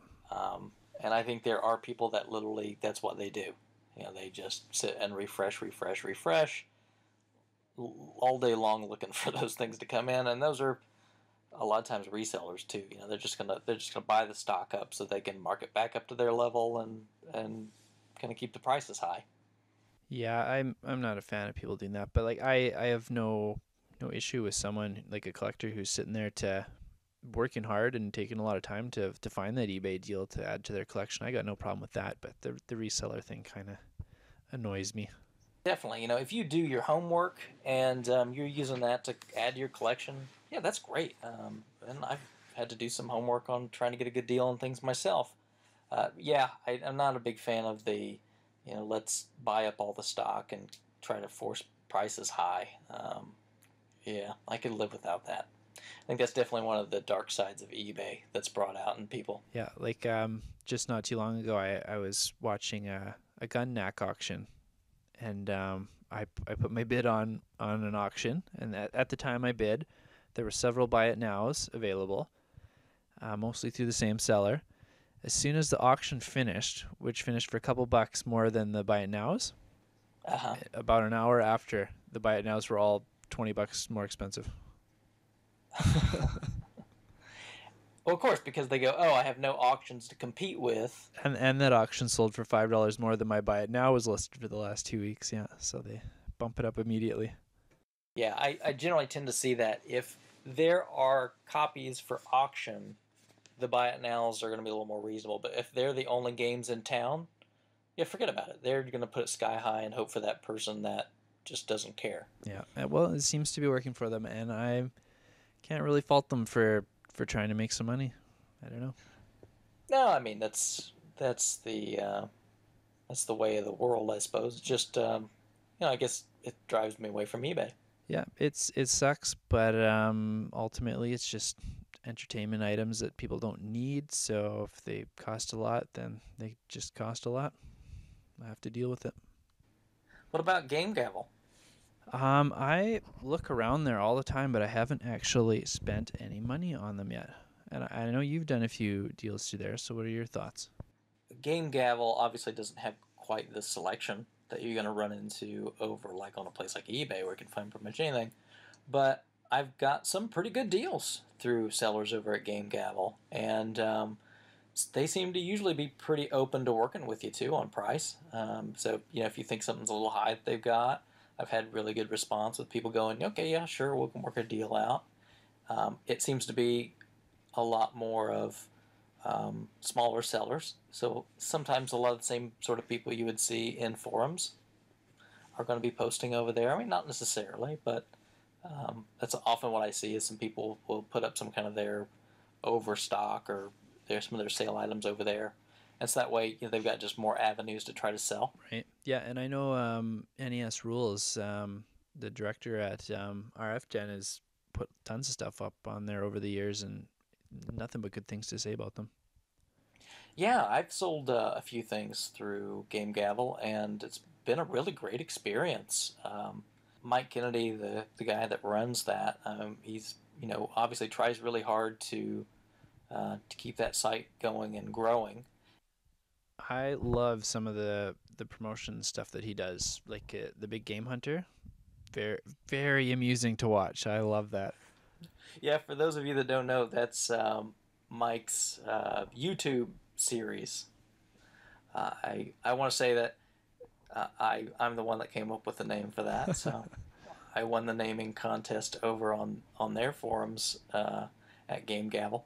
And I think there are people that literally, that's what they do. They just sit and refresh all day long looking for those things to come in. And those are a lot of times resellers too. They're just gonna buy the stock up so they can mark it back up to their level and kind of keep the prices high. Yeah, I'm not a fan of people doing that, but like I have no issue with someone like a collector who's sitting there to working hard and taking a lot of time to find that eBay deal to add to their collection. I got no problem with that, but the reseller thing kind of annoys me. Definitely, if you do your homework and you're using that to add to your collection, yeah, that's great. And I've had to do some homework on trying to get a good deal on things myself. Yeah, I'm not a big fan of the, let's buy up all the stock and try to force prices high. Yeah, I could live without that. I think that's definitely one of the dark sides of eBay that's brought out in people. Yeah, like just not too long ago, I was watching a gun knack auction, and I put my bid on an auction, and at the time I bid, there were several buy it nows available, mostly through the same seller. As soon as the auction finished, which finished for a couple bucks more than the buy it nows, Uh-huh. about an hour after, the buy it nows were all 20 bucks more expensive. Well, of course, because they go, oh, I have no auctions to compete with. And that auction sold for $5 more than my buy it now was listed for the last 2 weeks. Yeah, so they bump it up immediately. Yeah, I generally tend to see that if there are copies for auction, the buy it nows are going to be a little more reasonable. But if they're the only games in town, yeah, forget about it. They're going to put it sky high and hope for that person that just doesn't care. Yeah, well, it seems to be working for them, and I can't really fault them for trying to make some money. I don't know. No, I mean that's the way of the world, I suppose. Just I guess it drives me away from eBay. Yeah, it sucks, but ultimately it's just entertainment items that people don't need. So if they cost a lot, then they just cost a lot. I have to deal with it. What about Game Gavel? I look around there all the time, but I haven't actually spent any money on them yet. And I know you've done a few deals through there. So what are your thoughts? Game Gavel obviously doesn't have quite the selection that you're going to run into over like on a place like eBay where you can find pretty much anything. But I've got some pretty good deals through sellers over at Game Gavel, and they seem to usually be pretty open to working with you too on price. So if you think something's a little high that they've got, I've had really good response with people going, okay, yeah, sure, we can work a deal out. It seems to be a lot more of smaller sellers. So sometimes a lot of the same sort of people you would see in forums are going to be posting over there. I mean, not necessarily, but that's often what I see is some people will put up some kind of their overstock or there's some of their sale items over there. And so that way they've got just more avenues to try to sell. Right. Yeah, and I know NES Rules, the director at RF Gen, has put tons of stuff up on there over the years, and nothing but good things to say about them. Yeah, I've sold a few things through Game Gavel, and it's been a really great experience. Mike Kennedy, the guy that runs that, he's obviously tries really hard to keep that site going and growing. I love some of the promotion stuff that he does, like the Big Game Hunter. Very very amusing to watch. I love that. Yeah, for those of you that don't know, that's Mike's YouTube series. I want to say that I'm the one that came up with the name for that, so I won the naming contest over on their forums at Game Gavel,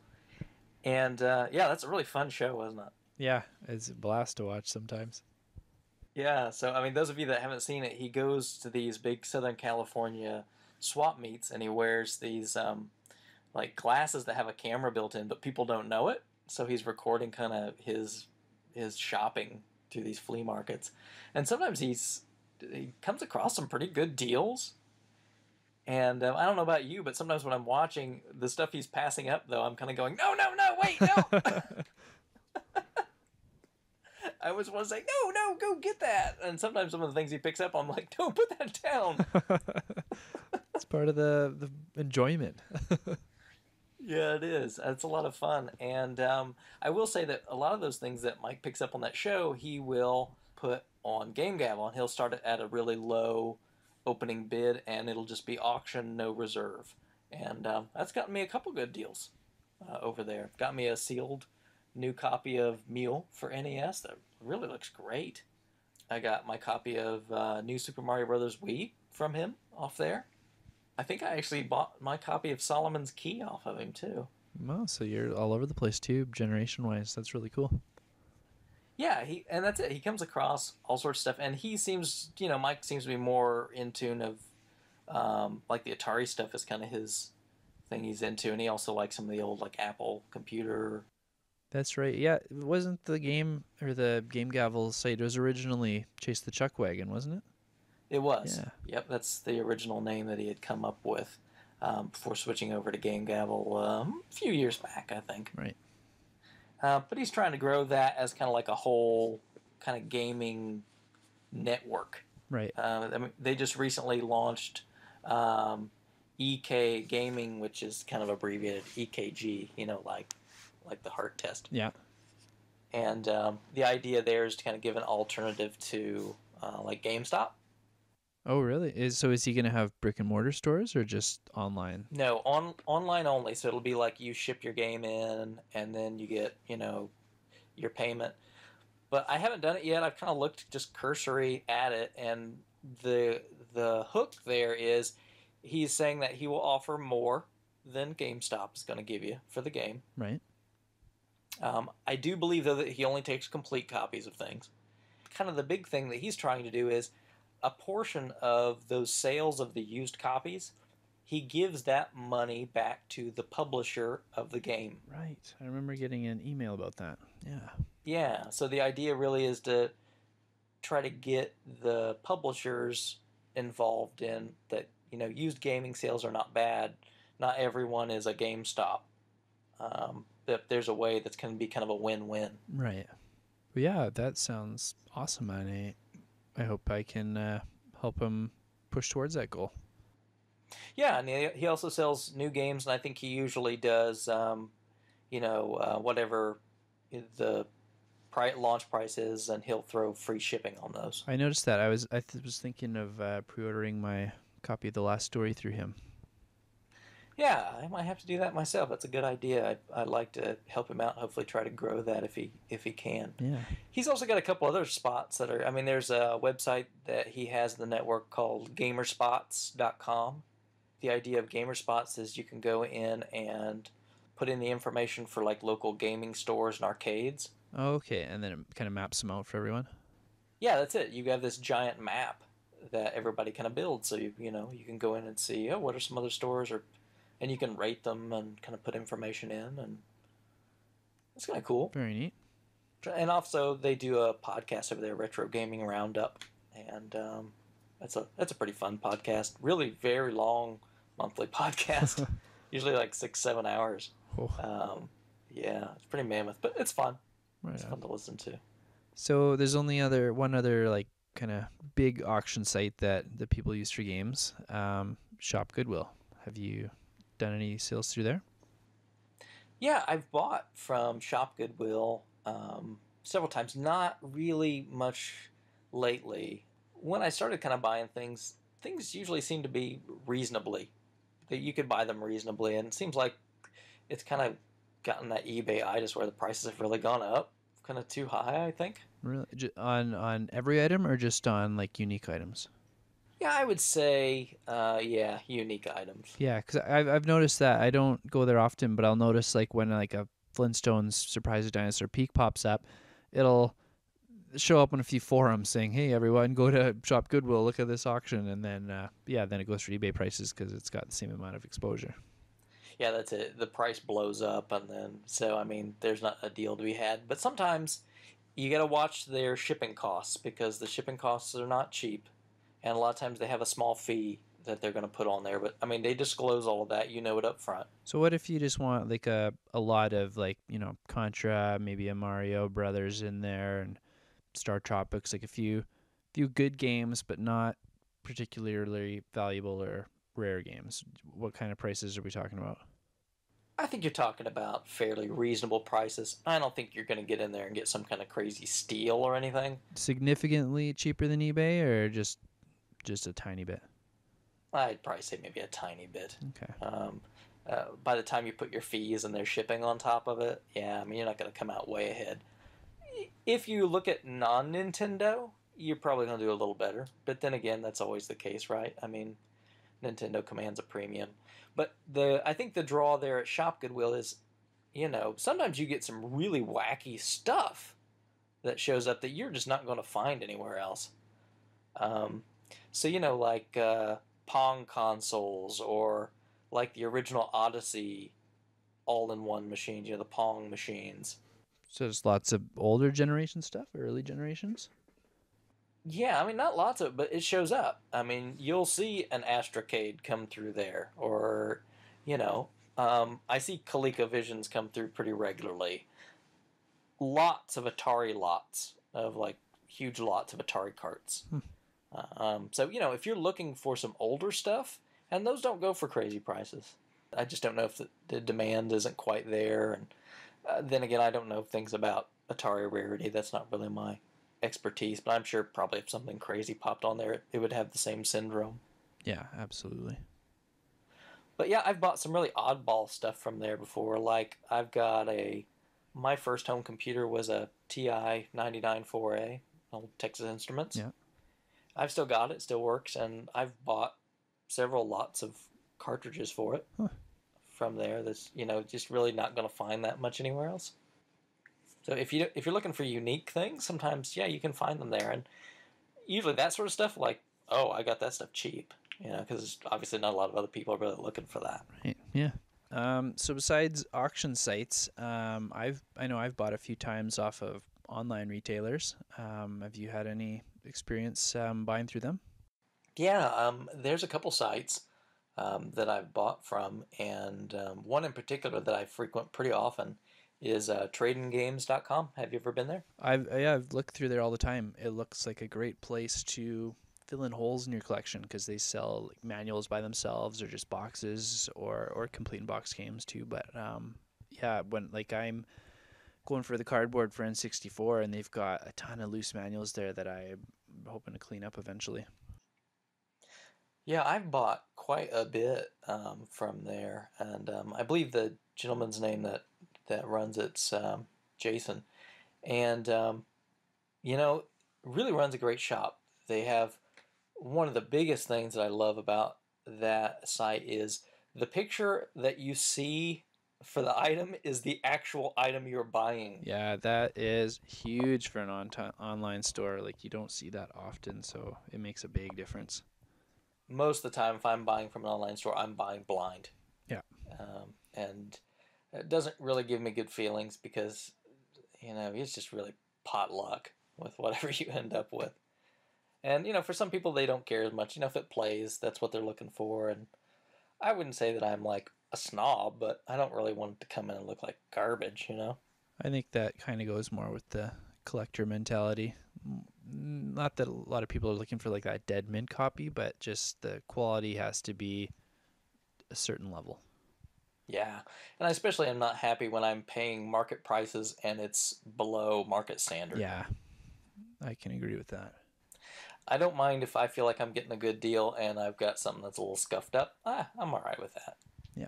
and yeah, that's a really fun show, wasn't it? Yeah, it's a blast to watch sometimes. Yeah, so I mean, those of you that haven't seen it, he goes to these big Southern California swap meets and he wears these like glasses that have a camera built in, but people don't know it. So he's recording kind of his shopping through these flea markets, and sometimes he comes across some pretty good deals. And I don't know about you, but sometimes when I'm watching the stuff he's passing up, though, I'm kind of going, no, no, no, wait, no. I always want to say, no, no, go get that. And sometimes some of the things he picks up, I'm like, don't put that down. It's part of the enjoyment. Yeah, it is. It's a lot of fun. And I will say that a lot of those things that Mike picks up on that show, he will put on Game Gavel, and he'll start it at a really low opening bid, and it'll just be auction, no reserve. And that's gotten me a couple good deals over there. Got me a sealed new copy of Mule for NES that really looks great. I got my copy of New Super Mario Brothers Wii from him off there. I think I actually bought my copy of Solomon's Key off of him too. Well, so you're all over the place too, generation wise. That's really cool. Yeah, and that's it. He comes across all sorts of stuff, and he seems, Mike seems to be more in tune of, like the Atari stuff is kind of his thing he's into, and he also likes some of the old like Apple computer. That's right. Yeah, it wasn't the game or the Game Gavel site. It was originally Chase the Chuck Wagon, wasn't it? It was. Yeah. Yep, that's the original name that he had come up with before switching over to Game Gavel a few years back, I think. Right. But he's trying to grow that as kind of like a whole kind of gaming network. Right. I mean, they just recently launched EK Gaming, which is kind of abbreviated EKG, like like the heart test. Yeah. And the idea there is to kind of give an alternative to like GameStop. Oh, really? Is he going to have brick and mortar stores or just online? No, online only. So it'll be like you ship your game in, and then you get your payment. But I haven't done it yet. I've kind of looked just cursory at it, and the hook there is he's saying that he will offer more than GameStop is going to give you for the game. Right. I do believe though that he only takes complete copies of things. Kind of the big thing that he's trying to do is a portion of those sales of the used copies, he gives that money back to the publisher of the game. Right. I remember getting an email about that. Yeah. Yeah, so the idea really is to try to get the publishers involved in that, used gaming sales are not bad. Not everyone is a GameStop. But there's a way that's going to be kind of a win-win. Right. Well, yeah, that sounds awesome, and I hope I can help him push towards that goal. Yeah, and he also sells new games, and I think he usually does, whatever the launch price is, and he'll throw free shipping on those. I noticed that. I was thinking of pre-ordering my copy of The Last Story through him. Yeah, I might have to do that myself. That's a good idea. I'd like to help him out. Hopefully, try to grow that if he can. Yeah. He's also got a couple other spots that are. I mean, there's a website that he has in the network called Gamerspots.com. The idea of Gamerspots is you can go in and put in the information for like local gaming stores and arcades. Okay, and then it kind of maps them out for everyone. Yeah, that's it. You have this giant map that everybody kind of builds, so you can go in and see what are some other stores and you can rate them and kind of put information in, and it's kind of cool. Very neat. And also, they do a podcast over there, Retro Gaming Roundup, and that's a pretty fun podcast. Really, very long monthly podcast, usually like 6-7 hours. Oh. Yeah, it's pretty mammoth, but it's fun. Right it's fun to listen to. So there's only one other like kind of big auction site that people use for games. Shop Goodwill. Have you done any sales through there? Yeah, I've bought from Shop Goodwill several times. Not really much lately. When I started kind of buying things usually seem to be reasonably. That you could buy them reasonably, and it seems like it's kind of gotten that eBay-itis where the prices have really gone up, kind of too high, I think. Really? On every item or just on like unique items? Yeah, I would say, unique items. Yeah, because I've noticed that. I don't go there often, but I'll notice like when like a Flintstones Surprise Dinosaur Peak pops up, it'll show up on a few forums saying, "Hey, everyone, go to Shop Goodwill, look at this auction," and then then it goes for eBay prices because it's got the same amount of exposure. Yeah, that's it. The price blows up, and then so I mean, there's not a deal to be had. But sometimes you got to watch their shipping costs because the shipping costs are not cheap. And a lot of times they have a small fee that they're going to put on there. But, I mean, they disclose all of that. You know it up front. So what if you just want, like, a lot of, like, Contra, maybe a Mario Brothers in there, and Star Tropics, like a few good games, but not particularly valuable or rare games? What kind of prices are we talking about? I think you're talking about fairly reasonable prices. I don't think you're going to get in there and get some kind of crazy steal or anything. Significantly cheaper than eBay, or just a tiny bit? I'd probably say maybe a tiny bit. Okay. By the time you put your fees and their shipping on top of it, yeah, I mean, you're not going to come out way ahead. If you look at non-Nintendo, you're probably going to do a little better. But then again, that's always the case, right? I mean, Nintendo commands a premium. But I think the draw there at Shop Goodwill is, sometimes you get some really wacky stuff that shows up that you're just not going to find anywhere else. So, like Pong consoles or like the original Odyssey all-in-one machines, the Pong machines. So there's lots of older generation stuff, early generations? Yeah, I mean, not lots of it, but it shows up. I mean, you'll see an Astrocade come through there, or, I see ColecoVisions come through pretty regularly. Lots of Atari lots of, like, huge lots of Atari carts. So, if you're looking for some older stuff, and those don't go for crazy prices. I just don't know if the demand isn't quite there, and Then again, I don't know things about Atari Rarity. That's not really my expertise, but I'm sure probably if something crazy popped on there, it would have the same syndrome. Yeah, absolutely. But yeah, I've bought some really oddball stuff from there before. Like I've got my first home computer was a TI 99 4A, old Texas Instruments. Yeah. I've still got it, still works, and I've bought several lots of cartridges for it Huh. from there. That's just really not going to find that much anywhere else. So if you're looking for unique things, sometimes you can find them there, and usually that sort of stuff, like, oh, I got that stuff cheap, because obviously not a lot of other people are really looking for that. Right. Yeah. So besides auction sites, I know I've bought a few times off of online retailers. Have you had any experience buying through them? Yeah, there's a couple sites that I've bought from, and one in particular that I frequent pretty often is tradinggames.com. Have you ever been there? I've looked through there all the time. It looks like a great place to fill in holes in your collection because they sell like manuals by themselves or just boxes or complete in box games too. But yeah, when like I'm going for the cardboard for N64 and they've got a ton of loose manuals there that I'm hoping to clean up eventually. Yeah, I've bought quite a bit from there, and I believe the gentleman's name that runs it's Jason, and you know, really runs a great shop. They have one of the biggest things that I love about that site is the picture that you see for the item is the actual item you're buying. Yeah, that is huge for an online store. Like you don't see that often, so it makes a big difference. Most of the time, if I'm buying from an online store, I'm buying blind, Yeah. and it doesn't really give me good feelings because it's just really pot luck with whatever you end up with. And for some people, they don't care as much. If it plays, that's what they're looking for. And I wouldn't say that I'm like a snob, but I don't really want it to come in and look like garbage. I think that kind of goes more with the collector mentality. Not that a lot of people are looking for like that dead mint copy, but just the quality has to be a certain level. Yeah, and I especially am not happy when I'm paying market prices and it's below market standard. Yeah, I can agree with that. I don't mind if I feel like I'm getting a good deal and I've got something that's a little scuffed up. I'm all right with that. Yeah.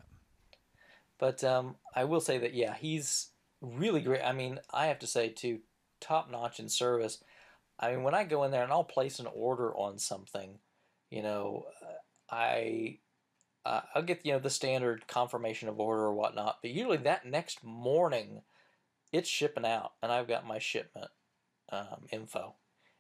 But I will say that, yeah, he's really great. I mean, I have to say, too, top notch in service. I mean, when I go in there and I'll place an order on something, you know, I I'll get the standard confirmation of order or whatnot. But usually that next morning, it's shipping out, and I've got my shipment info,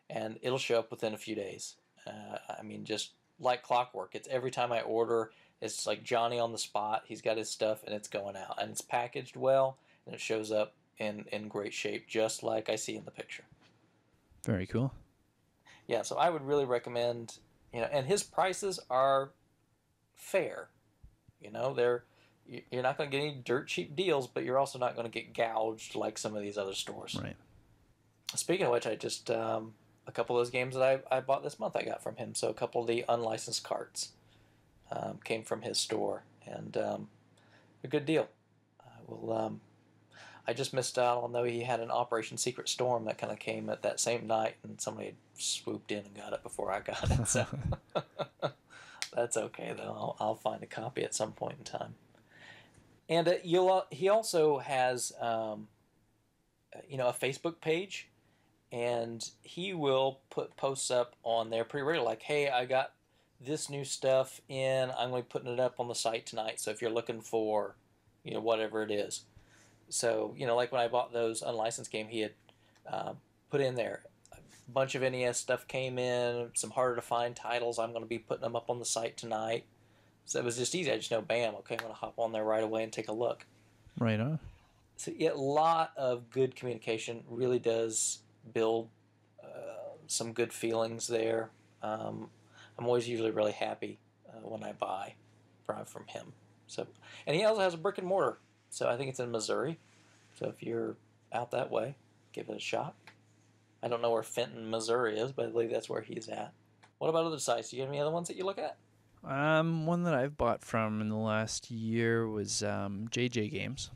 and it'll show up within a few days. I mean, just like clockwork. It's every time I order, it's like Johnny on the spot. He's got his stuff, and it's going out, and it's packaged well, and it shows up in great shape, just like I see in the picture. Very cool. Yeah, so I would really recommend, and his prices are fair. You're not going to get any dirt cheap deals, but you're also not going to get gouged like some of these other stores. Right. Speaking of which, I just a couple of those games that I bought this month I got from him. So a couple of the unlicensed carts came from his store, and a good deal. I just missed out, although he had an Operation Secret Storm that kind of came at that same night, and somebody had swooped in and got it before I got it. So that's okay though. I'll find a copy at some point in time. And he also has a Facebook page, and he will put posts up on there pretty regularly, like, hey, I got this new stuff in. I'm going to be putting it up on the site tonight. So if you're looking for, whatever it is. So, like when I bought those unlicensed game, he had put in there a bunch of NES stuff came in, some harder to find titles. I'm going to be putting them up on the site tonight. So it was just easy. I just know, bam, okay, I'm going to hop on there right away and take a look. Right on. So yeah, a lot of good communication really does build some good feelings there. I'm always usually really happy when I buy from him. So, and he also has a brick and mortar. So I think it's in Missouri. So if you're out that way, give it a shot. I don't know where Fenton, Missouri is, but I believe that's where he's at. What about other sites? Do you have any other ones that you look at? One that I've bought from in the last year was JJ Games.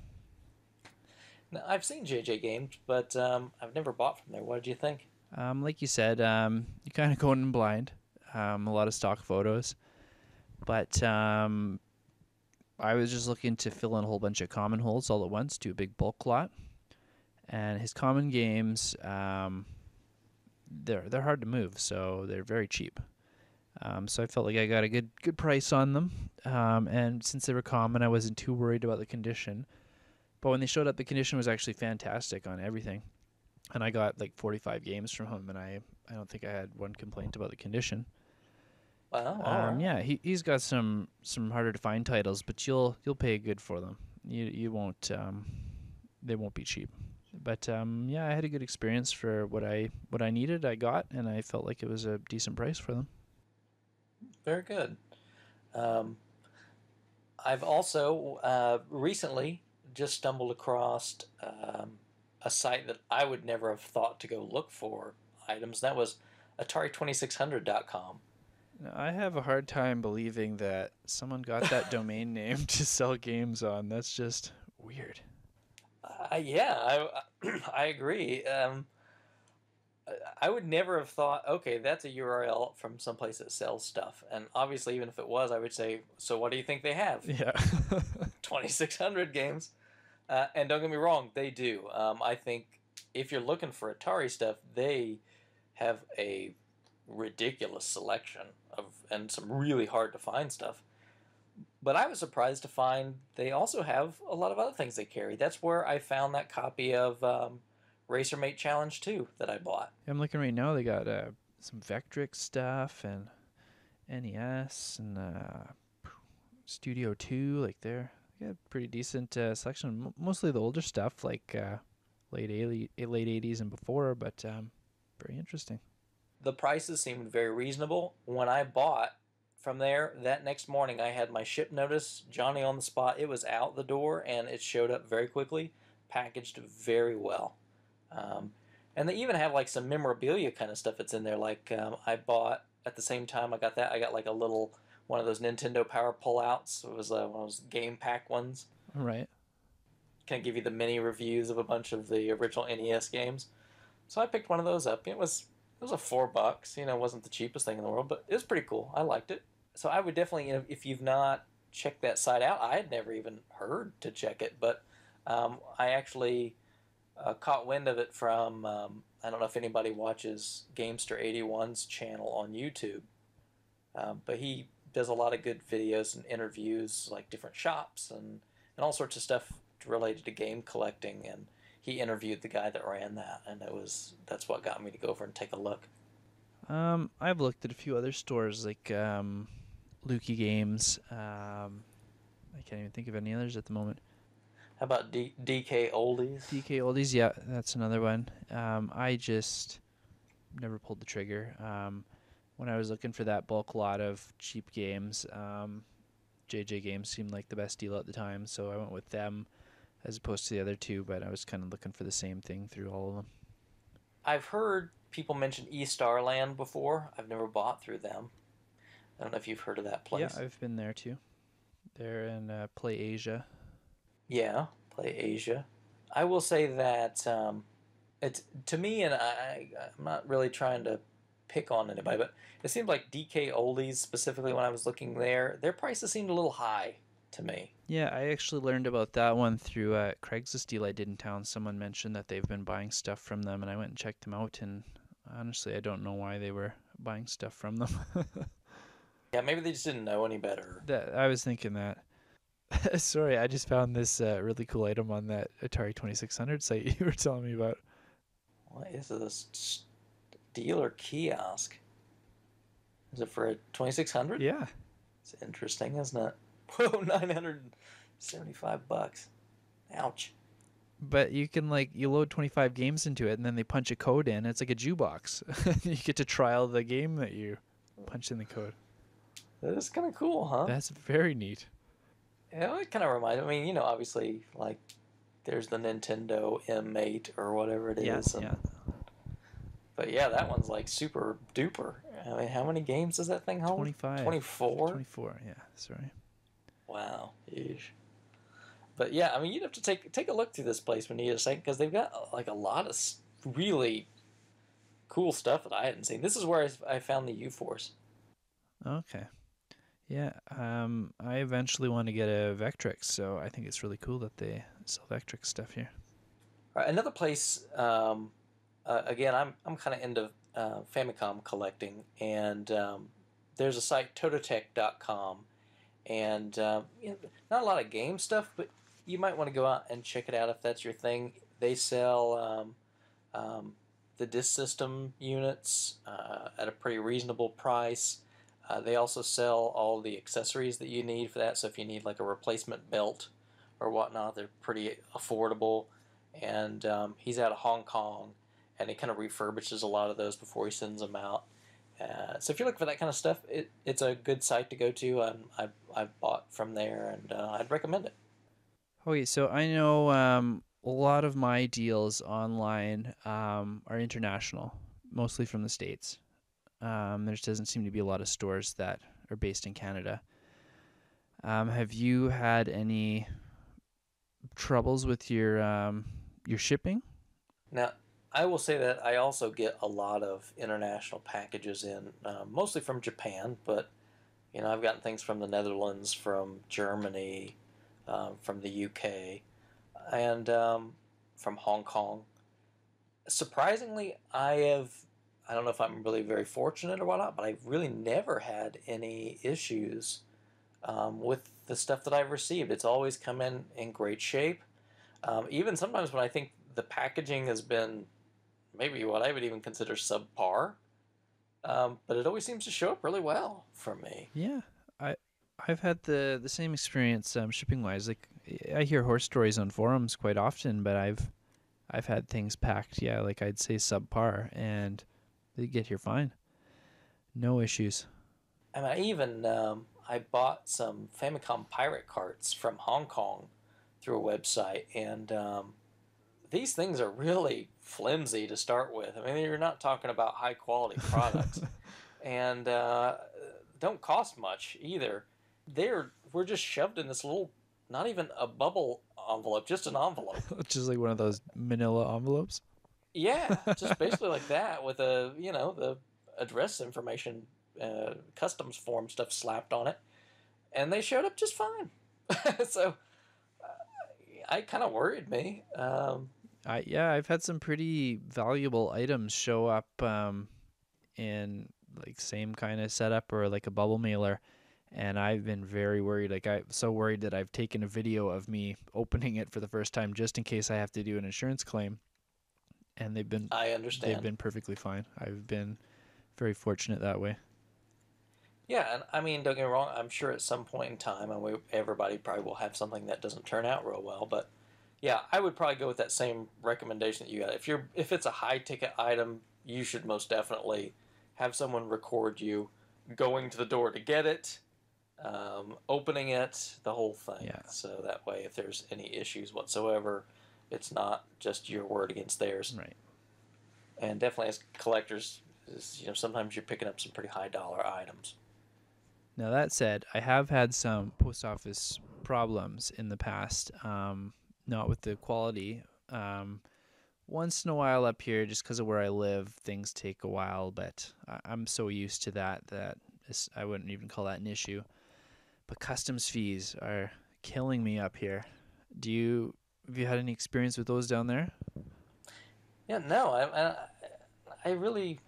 Now, I've seen JJ Games, but I've never bought from there. What did you think? Like you said, you kind of going in blind. A lot of stock photos, but I was just looking to fill in a whole bunch of common holes all at once, do a big bulk lot. And his common games, they're hard to move, so they're very cheap. So I felt like I got a good price on them. And since they were common, I wasn't too worried about the condition. But when they showed up, the condition was actually fantastic on everything. And I got like 45 games from him, and I don't think I had one complaint about the condition. Wow, all right. Yeah, he's got some harder to find titles, but you'll pay good for them. You won't they won't be cheap. But yeah, I had a good experience for what I needed. I got, and I felt like it was a decent price for them. Very good. Um, I've also recently just stumbled across a site that I would never have thought to go look for items. That was Atari2600.com. I have a hard time believing that someone got that domain name to sell games on. That's just weird. Yeah, I agree. I would never have thought, okay, that's a URL from someplace that sells stuff. And obviously, even if it was, I would say, so what do you think they have? Yeah. 2600 games. And don't get me wrong, they do. I think if you're looking for Atari stuff, they have a ridiculous selection of and some really hard to find stuff. But I was surprised to find they also have a lot of other things they carry. That's where I found that copy of RacerMate Challenge 2 that I bought. I'm looking right now. They got some Vectric stuff and NES and Studio 2. Like they're got pretty decent selection. Mostly the older stuff, like late 80s and before, but very interesting. The prices seemed very reasonable. When I bought from there, that next morning I had my ship notice, Johnny on the spot. It was out the door and it showed up very quickly, packaged very well. And they even have like some memorabilia kind of stuff that's in there. Like I bought at the same time I got that. I got like a little one of those Nintendo Power pullouts. It was one of those game pack ones. Right. Kind of give you the mini reviews of a bunch of the original NES games. So I picked one of those up. It was a $4. You know, it wasn't the cheapest thing in the world, but it was pretty cool. I liked it. So I would definitely, you know, if you've not checked that site out, I had never even heard to check it, but I actually caught wind of it from I don't know if anybody watches Gamester81's channel on YouTube, but he does a lot of good videos and interviews, like different shops and all sorts of stuff related to game collecting. And he interviewed the guy that ran that, and that's what got me to go over and take a look. I've looked at a few other stores like Lukey Games. I can't even think of any others at the moment. How about DK Oldies? DK Oldies, yeah, that's another one. I just never pulled the trigger. When I was looking for that bulk lot of cheap games, JJ Games seemed like the best deal at the time, so I went with them as opposed to the other two, but I was kind of looking for the same thing through all of them. I've heard people mention eStarland before. I've never bought through them. I don't know if you've heard of that place. Yeah, I've been there too. They're in Play Asia. Yeah, Play Asia. I will say that it's to me, and I'm not really trying to pick on anybody, but it seemed like DK Oldies, specifically when I was looking there, their prices seemed a little high to me. Yeah, I actually learned about that one through a Craigslist deal I did in town. Someone mentioned that they've been buying stuff from them, and I went and checked them out, and honestly, I don't know why they were buying stuff from them. Yeah, maybe they just didn't know any better. I was thinking that. Sorry, I just found this really cool item on that Atari 2600 site you were telling me about. What is this dealer kiosk? Is it for a 2600? Yeah. It's interesting, isn't it? Whoa, $975. Ouch. But you can you load 25 games into it, and then they punch a code in. It's like a jukebox. You get to trial the game that you punch in the code. That is kind of cool, huh? That's very neat. Yeah, it kind of reminds me. I mean, you know, obviously, like, there's the Nintendo M8 or whatever it is. Yeah. But yeah, that one's like super duper. I mean, how many games does that thing hold? 25. 24? 24, yeah, sorry. Wow. Yeesh. But yeah, I mean, you'd have to take a look through this place when you get a second because they've got like a lot of really cool stuff that I hadn't seen. This is where I found the U-Force. Okay. Yeah. I eventually want to get a Vectrix, so I think it's really cool that they sell Vectrix stuff here. All right, another place. Again, I'm kind of into Famicom collecting, and there's a site tototech.com, and not a lot of game stuff, but you might want to go out and check it out if that's your thing. They sell the disk system units at a pretty reasonable price. They also sell all the accessories that you need for that. So if you need like a replacement belt or whatnot, they're pretty affordable. And he's out of Hong Kong, and he kind of refurbishes a lot of those before he sends them out. So if you're looking for that kind of stuff, it's a good site to go to. I've bought from there, and I'd recommend it. Okay, so I know a lot of my deals online are international, mostly from the States. There just doesn't seem to be a lot of stores that are based in Canada. Have you had any troubles with your shipping? Now, I will say that I also get a lot of international packages in, mostly from Japan, but I've gotten things from the Netherlands, from Germany, from the UK, and from Hong Kong. Surprisingly, I don't know if I'm really very fortunate or whatnot, but I've really never had any issues with the stuff that I've received. It's always come in great shape. Even sometimes when I think the packaging has been maybe what I would even consider subpar, but it always seems to show up really well for me. Yeah, I I've had the same experience shipping wise. Like I hear horror stories on forums quite often, but I've had things packed, yeah, like I'd say subpar, and they get here fine, no issues. And I bought some Famicom pirate carts from Hong Kong through a website, and these things are really flimsy to start with. I mean, you're not talking about high quality products, and don't cost much either. We're just shoved in this little, not even a bubble envelope, just an envelope. Just like one of those manila envelopes. Yeah, just basically like that with the address information, customs form stuff slapped on it, and they showed up just fine. So I kind of worried me. Yeah, I've had some pretty valuable items show up in like same kind of setup or like a bubble mailer, and I've been very worried. Like I'm so worried that I've taken a video of me opening it for the first time just in case I have to do an insurance claim. And I they've understand. been perfectly fine. I've been very fortunate that way. Yeah, and I mean, don't get me wrong. I'm sure at some point in time, everybody probably will have something that doesn't turn out real well. But yeah, I would probably go with that same recommendation that you got. If it's a high ticket item, you should most definitely have someone record you going to the door to get it, opening it, the whole thing. Yeah, So that way, if there's any issues whatsoever, it's not just your word against theirs. right. And definitely as collectors, sometimes you're picking up some pretty high dollar items. Now that said, I have had some post office problems in the past. Not with the quality. Once in a while up here, just because of where I live, things take a while. But I'm so used to that I wouldn't even call that an issue. But customs fees are killing me up here. Have you had any experience with those down there? Yeah, no, I really,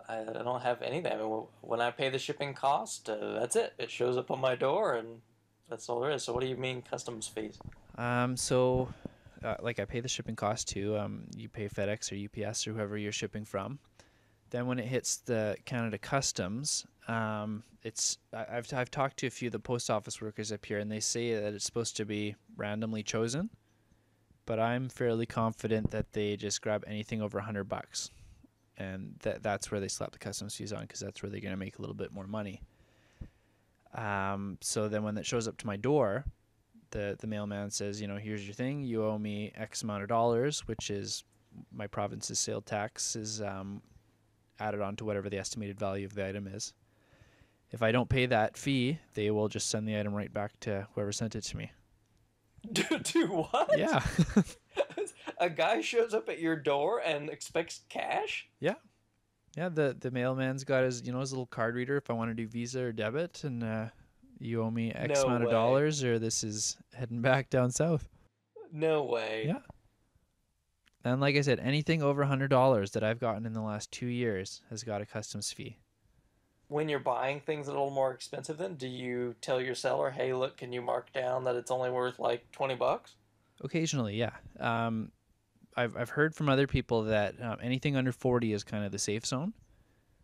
I don't have anything. I mean, when I pay the shipping cost, that's it. It shows up on my door, and that's all there is. So, what do you mean customs fees? Like I pay the shipping cost too. You pay FedEx or UPS or whoever you're shipping from. Then when it hits the Canada Customs, I've talked to a few of the post office workers up here, and they say that it's supposed to be randomly chosen. But I'm fairly confident that they just grab anything over $100, and that's where they slap the customs fees on because that's where they're gonna make a little bit more money. So then when it shows up to my door, the mailman says, here's your thing. You owe me X amount of dollars, which is my province's sale tax is added on to whatever the estimated value of the item is. If I don't pay that fee, they will just send the item right back to whoever sent it to me. Do what? Yeah. A guy shows up at your door and expects cash? Yeah. Yeah, the mailman's got his, his little card reader if I want to do Visa or debit, and you owe me X No amount of way. dollars, or this is heading back down south. No way. Yeah. And like I said, anything over $100 that I've gotten in the last 2 years has got a customs fee. When you're buying things a little more expensive, then do you tell your seller, "Hey, look, can you mark down that it's only worth like $20?" Occasionally, yeah. I've heard from other people that anything under 40 is kind of the safe zone.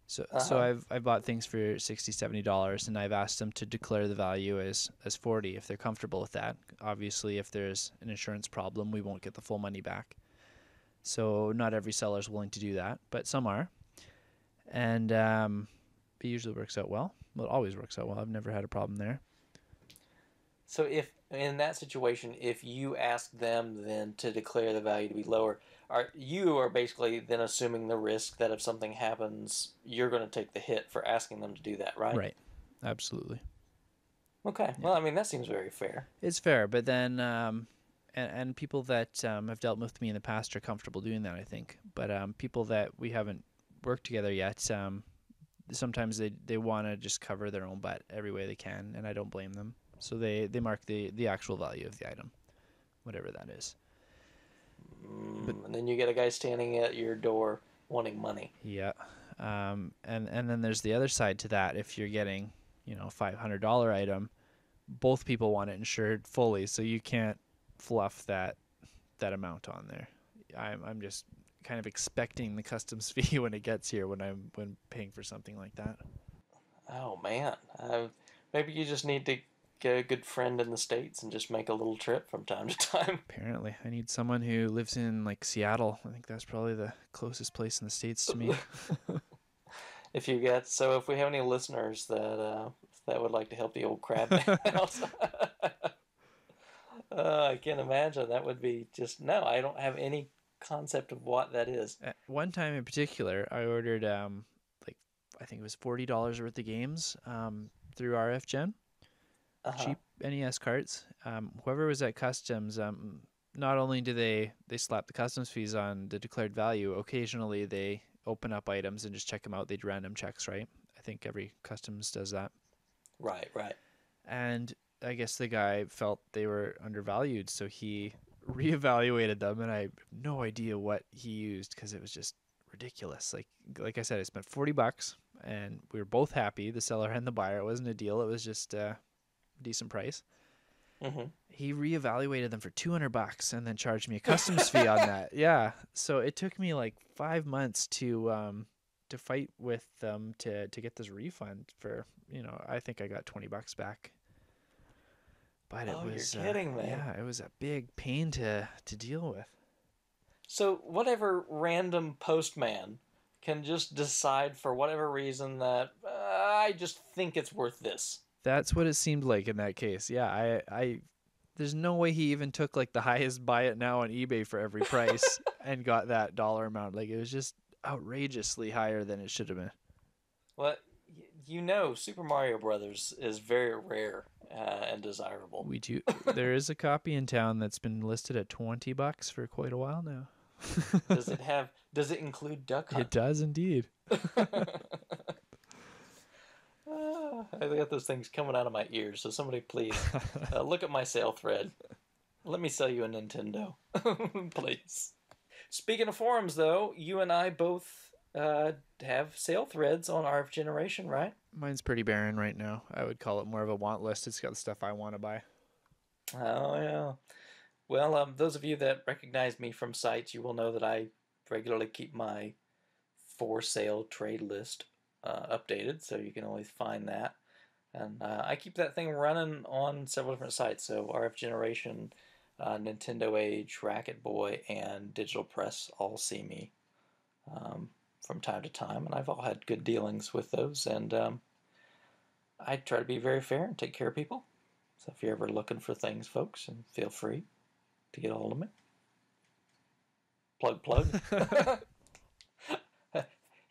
So Uh-huh. I've bought things for $60, $70, and I've asked them to declare the value as 40 if they're comfortable with that. Obviously, if there's an insurance problem, we won't get the full money back. So not every seller is willing to do that, but some are, and it usually works out well. Well, it always works out well. I've never had a problem there. So if in that situation, if you ask them then to declare the value to be lower, you are basically then assuming the risk that if something happens, you're going to take the hit for asking them to do that, right? Right. Absolutely. Okay. Yeah. Well, I mean that seems very fair. It's fair, but then and people that have dealt with me in the past are comfortable doing that, I think. But people that we haven't worked together yet, sometimes they want to just cover their own butt every way they can, and I don't blame them. So they mark the actual value of the item, whatever that is. But And then you get a guy standing at your door wanting money. yeah, and then there's the other side to that. If you're getting $500 item, both people want it insured fully, so you can't fluff that amount on there. I'm just kind of expecting the customs fee when it gets here when paying for something like that. Oh man, maybe you just need to get a good friend in the States and just make a little trip from time to time. Apparently, I need someone who lives in like Seattle. I think that's probably the closest place in the States to me. If we have any listeners that would like to help the old crab man out, I can't imagine that would be just no. I don't have any concept of what that is. At one time in particular, I ordered like I think it was $40 worth of games through RF Gen, Uh-huh. cheap NES cards. Whoever was at customs, not only do they slap the customs fees on the declared value, occasionally they open up items and just check them out. They do random checks, right? I think every customs does that. Right, right. And I guess the guy felt they were undervalued, so he reevaluated them, and I have no idea what he used because it was just ridiculous. Like I said, I spent $40, and we were both happy, the seller and the buyer. It wasn't a deal; it was just a decent price. Mm-hmm. He reevaluated them for $200 and then charged me a customs fee on that. Yeah, so it took me like 5 months to fight with them to get this refund for I think I got $20 back. But it Oh, you're was kidding me. yeah, it was a big pain to deal with. So whatever random postman can just decide for whatever reason that I just think it's worth this. That's what it seemed like in that case. Yeah, I there's no way he even took like the highest buy it now on eBay for every price and got that dollar amount. Like it was just outrageously higher than it should have been. Well, Super Mario Brothers is very rare and desirable. We do. There is a copy in town that's been listed at $20 for quite a while now. Does it include Duck It Hunt? does indeed. I got those things coming out of my ears. So somebody please look at my sale thread. Let me sell you a Nintendo, please. Speaking of forums, though, you and I both have sale threads on RF Generation, right? Mine's pretty barren right now. I would call it more of a want list. It's got the stuff I want to buy. Oh yeah. Well, those of you that recognize me from sites, you will know that I regularly keep my for sale trade list updated, so you can always find that. And I keep that thing running on several different sites. So RF Generation, Nintendo Age, Racket Boy, and Digital Press all see me from time to time, and I've all had good dealings with those. And I try to be very fair and take care of people. So if you're ever looking for things, folks, and feel free to get a hold of me. Plug.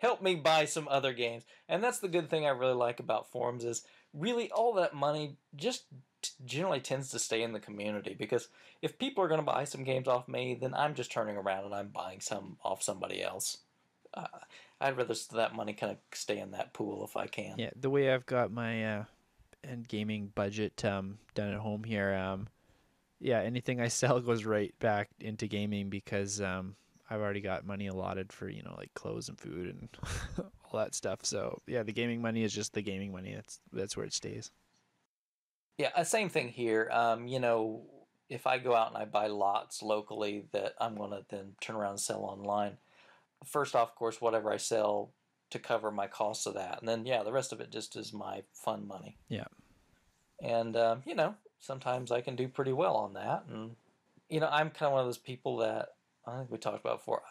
help me buy some other games. And that's the good thing I really like about forums is really all that money just generally tends to stay in the community, because if people are going to buy some games off me, then I'm just turning around and I'm buying some off somebody else. Uh, I'd rather that money kind of stay in that pool if I can. Yeah, the way I've got my and gaming budget done at home here, yeah, anything I sell goes right back into gaming because I've already got money allotted for like clothes and food and all that stuff. So yeah, the gaming money is just the gaming money. That's where it stays. Yeah, same thing here. If I go out and I buy lots locally that I'm going to then turn around and sell online, first off, of course, whatever I sell to cover my costs of that. And then, yeah, the rest of it just is my fun money. Yeah. And, sometimes I can do pretty well on that. And, I'm kind of one of those people that I think we talked about before.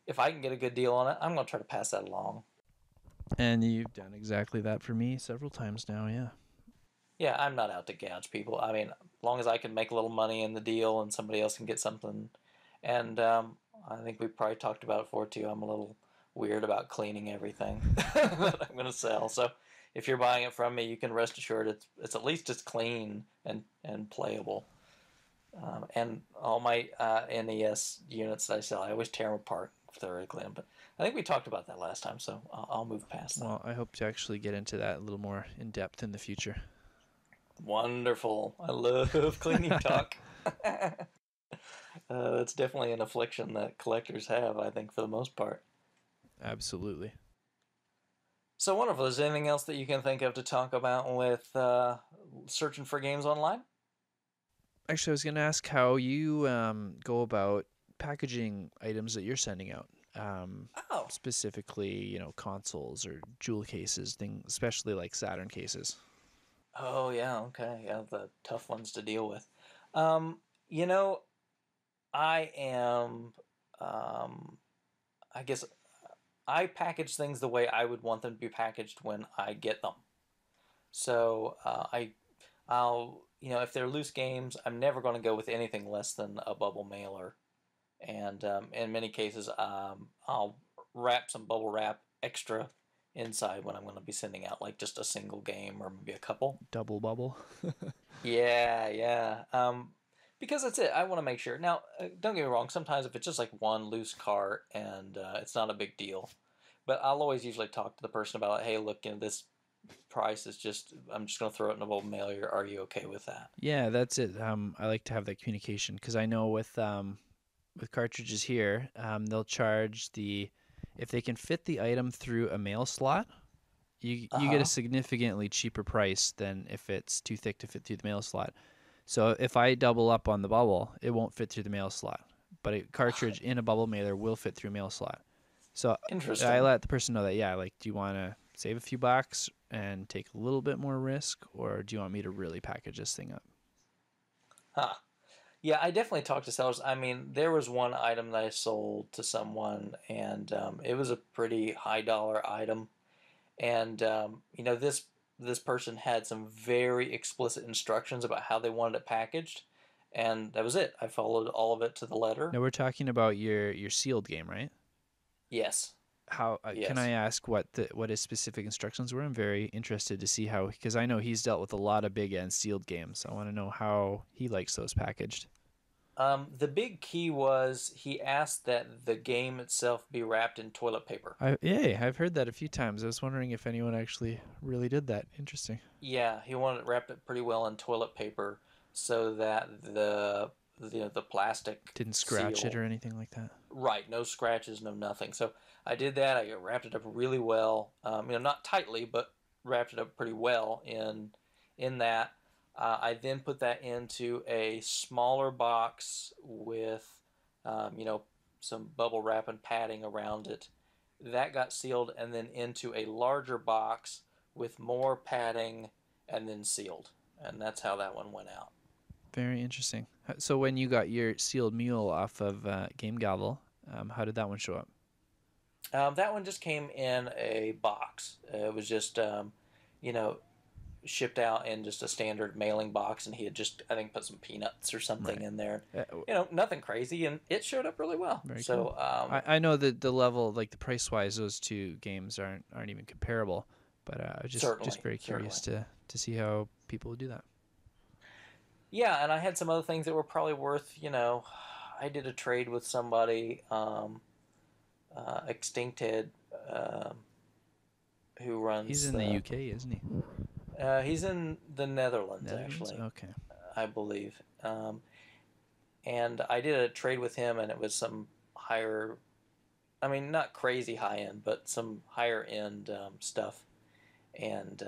If I can get a good deal on it, I'm going to try to pass that along. And you've done exactly that for me several times now, yeah. Yeah, I'm not out to gouge people. I mean, as long as I can make a little money in the deal and somebody else can get something. And I think we probably talked about it before too. I'm a little weird about cleaning everything that I'm going to sell. So if you're buying it from me, you can rest assured it's at least it's clean and playable. And all my NES units that I sell, I always tear them apart thoroughly clean. But I think we talked about that last time, so I'll move past that. Well, I hope to actually get into that a little more in depth in the future. Wonderful. I love cleaning talk. That's definitely an affliction that collectors have, I think, for the most part. Absolutely. So wonderful. Is there anything else that you can think of to talk about with searching for games online? Actually, I was going to ask how you go about packaging items that you're sending out. Oh. Specifically, consoles or jewel cases, things, especially like Saturn cases. Oh, yeah, okay. Yeah, the tough ones to deal with. Um, you know, I am, I guess I package things the way I would want them to be packaged when I get them. So if they're loose games, I'm never going to go with anything less than a bubble mailer. And in many cases, I'll wrap some bubble wrap extra inside when I'm going to be sending out like just a single game or maybe a couple. Double bubble. Yeah, yeah. Because that's it. I want to make sure. Now, don't get me wrong. Sometimes if it's just like one loose cart and it's not a big deal, but I'll always usually talk to the person about, hey, look, this price is just. I'm just going to throw it in a bubble mailer. Are you okay with that? Yeah, that's it. I like to have that communication because I know with cartridges here, they'll charge if they can fit the item through a mail slot, you get a significantly cheaper price than if it's too thick to fit through the mail slot. So if I double up on the bubble, it won't fit through the mail slot, but a cartridge in a bubble mailer will fit through a mail slot. So Interesting. I let the person know that, yeah, like, do you want to save a few bucks and take a little bit more risk, or do you want me to really package this thing up? Huh. Yeah, I definitely talked to sellers. I mean, there was one item that I sold to someone, and it was a pretty high dollar item. And this person had some very explicit instructions about how they wanted it packaged, and that was it. I followed all of it to the letter. Now we're talking about your sealed game, right? Yes. How Yes. can I ask what his specific instructions were? I'm very interested to see how, because I know he's dealt with a lot of big and sealed games. I want to know how he likes those packaged. The big key was he asked that the game itself be wrapped in toilet paper. I've heard that a few times. I was wondering if anyone actually really did that. Interesting. Yeah, he wanted it wrapped it pretty well in toilet paper so that the plastic Didn't scratch seal, it or anything like that. right, no scratches, no nothing. So I did that. I wrapped it up really well. Not tightly, but wrapped it up pretty well in that. I then put that into a smaller box with, some bubble wrap and padding around it. That got sealed, and then into a larger box with more padding, and then sealed. And that's how that one went out. Very interesting. So when you got your sealed mule off of Game Gavel, how did that one show up? That one just came in a box. It was just, shipped out in just a standard mailing box, and he had just, I think, put some peanuts or something Right. in there. You know, nothing crazy, and it showed up really well. Very cool. So I know that the level, like the price wise, those two games aren't even comparable. But I was just certainly, very certainly. curious to see how people would do that. Yeah, and I had some other things that were probably worth, you know, I did a trade with somebody, Extincted, um who He's runs in the the. UK, isn't he? He's in the Netherlands, Netherlands. actually, Okay. I believe. And I did a trade with him, and it was some higher. I mean, not crazy high end, but some higher end stuff. And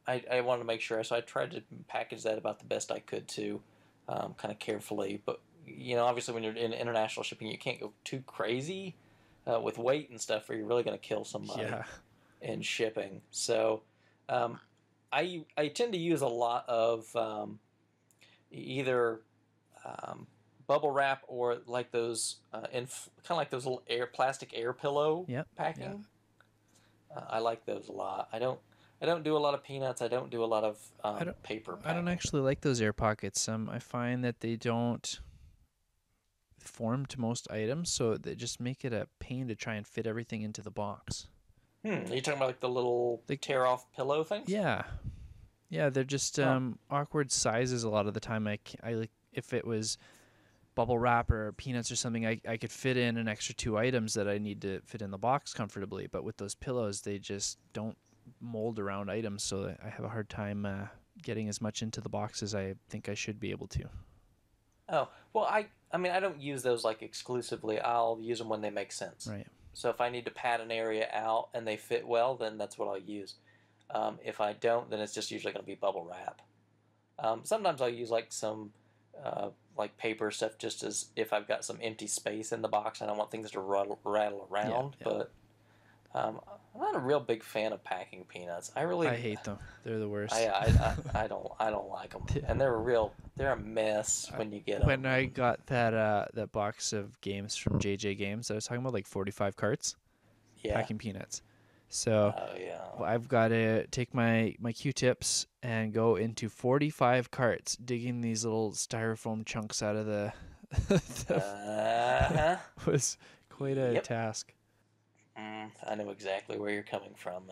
I wanted to make sure, so I tried to package that about the best I could too, kind of carefully. But you know, obviously, when you're in international shipping, you can't go too crazy with weight and stuff, or you're really going to kill somebody Yeah. in shipping. So um, I tend to use a lot of either um, bubble wrap or like those kind of like those little plastic air pillow Yep. Yeah. packing. I like those a lot. I don't do a lot of peanuts. I don't do a lot of I don't. paper I don't packing. actually like those air pockets. I find that they don't form to most items, so they just make it a pain to try and fit everything into the box. Are you talking about like the little Like, tear off pillow things? yeah, yeah, they're just Oh, awkward sizes a lot of the time. I like if it was bubble wrap or peanuts or something, I could fit in an extra two items that I need to fit in the box comfortably. But with those pillows, they just don't mold around items, so I have a hard time getting as much into the box as I think I should be able to. oh. Well, I mean, I don't use those like exclusively. I'll use them when they make sense. Right. So if I need to pad an area out and they fit well, then that's what I'll use. If I don't, then it's just usually going to be bubble wrap. Sometimes I'll use like some like paper stuff just as if I've got some empty space in the box and I want things to rattle Yeah. around. Yeah. But I'm not a real big fan of packing peanuts. I really, I hate them. They're the I, worst. I, I don't like them, and they're a mess I- when you get them. when I got that box of games from JJ Games, I was talking about like 45 carts Yeah. packing peanuts. So Oh yeah. I've got to take my Q-tips and go into 45 carts, digging these little styrofoam chunks out of the. Uh huh. was quite a Yep. task. I know exactly where you're coming from,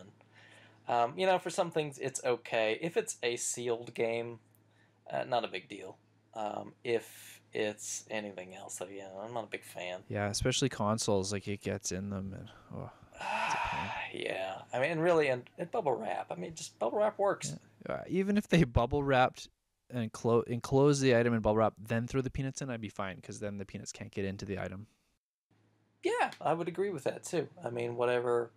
and you know, for some things it's okay if it's a sealed game, not a big deal. If it's anything else, though, yeah, I'm not a big fan. Yeah, especially consoles, like it gets in them, and oh, it's a pain. Yeah, I mean, and really, and bubble wrap. I mean, just bubble wrap works. Even if they bubble wrapped and enclose the item in bubble wrap, then throw the peanuts in, I'd be fine because then the peanuts can't get into the item. Yeah, I would agree with that too. I mean, whatever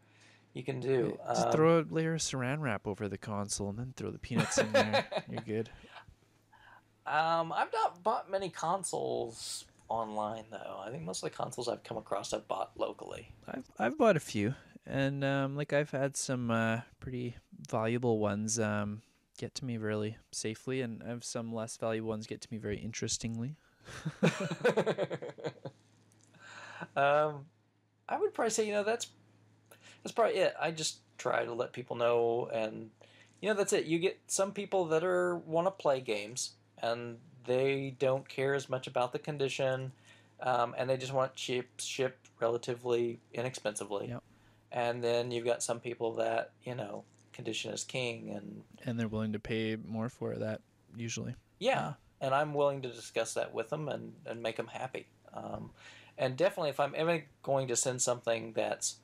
you can Yeah, do. just throw a layer of saran wrap over the console and then throw the peanuts in there. You're good. I've not bought many consoles online though. I think most of the consoles I've come across I've bought locally. I've bought a few, and like I've had some pretty valuable ones get to me really safely, and I have some less valuable ones get to me very interestingly. um, I would probably say, you know, that's probably it. I just try to let people know, and you know, that's it. You get some people that are want to play games, and they don't care as much about the condition, and they just want chips shipped relatively inexpensively. Yep. And then you've got some people that, you know, condition is king, and And they're willing to pay more for that usually. yeah, Yeah. and I'm willing to discuss that with them and make them happy. And definitely, if I'm ever going to send something that's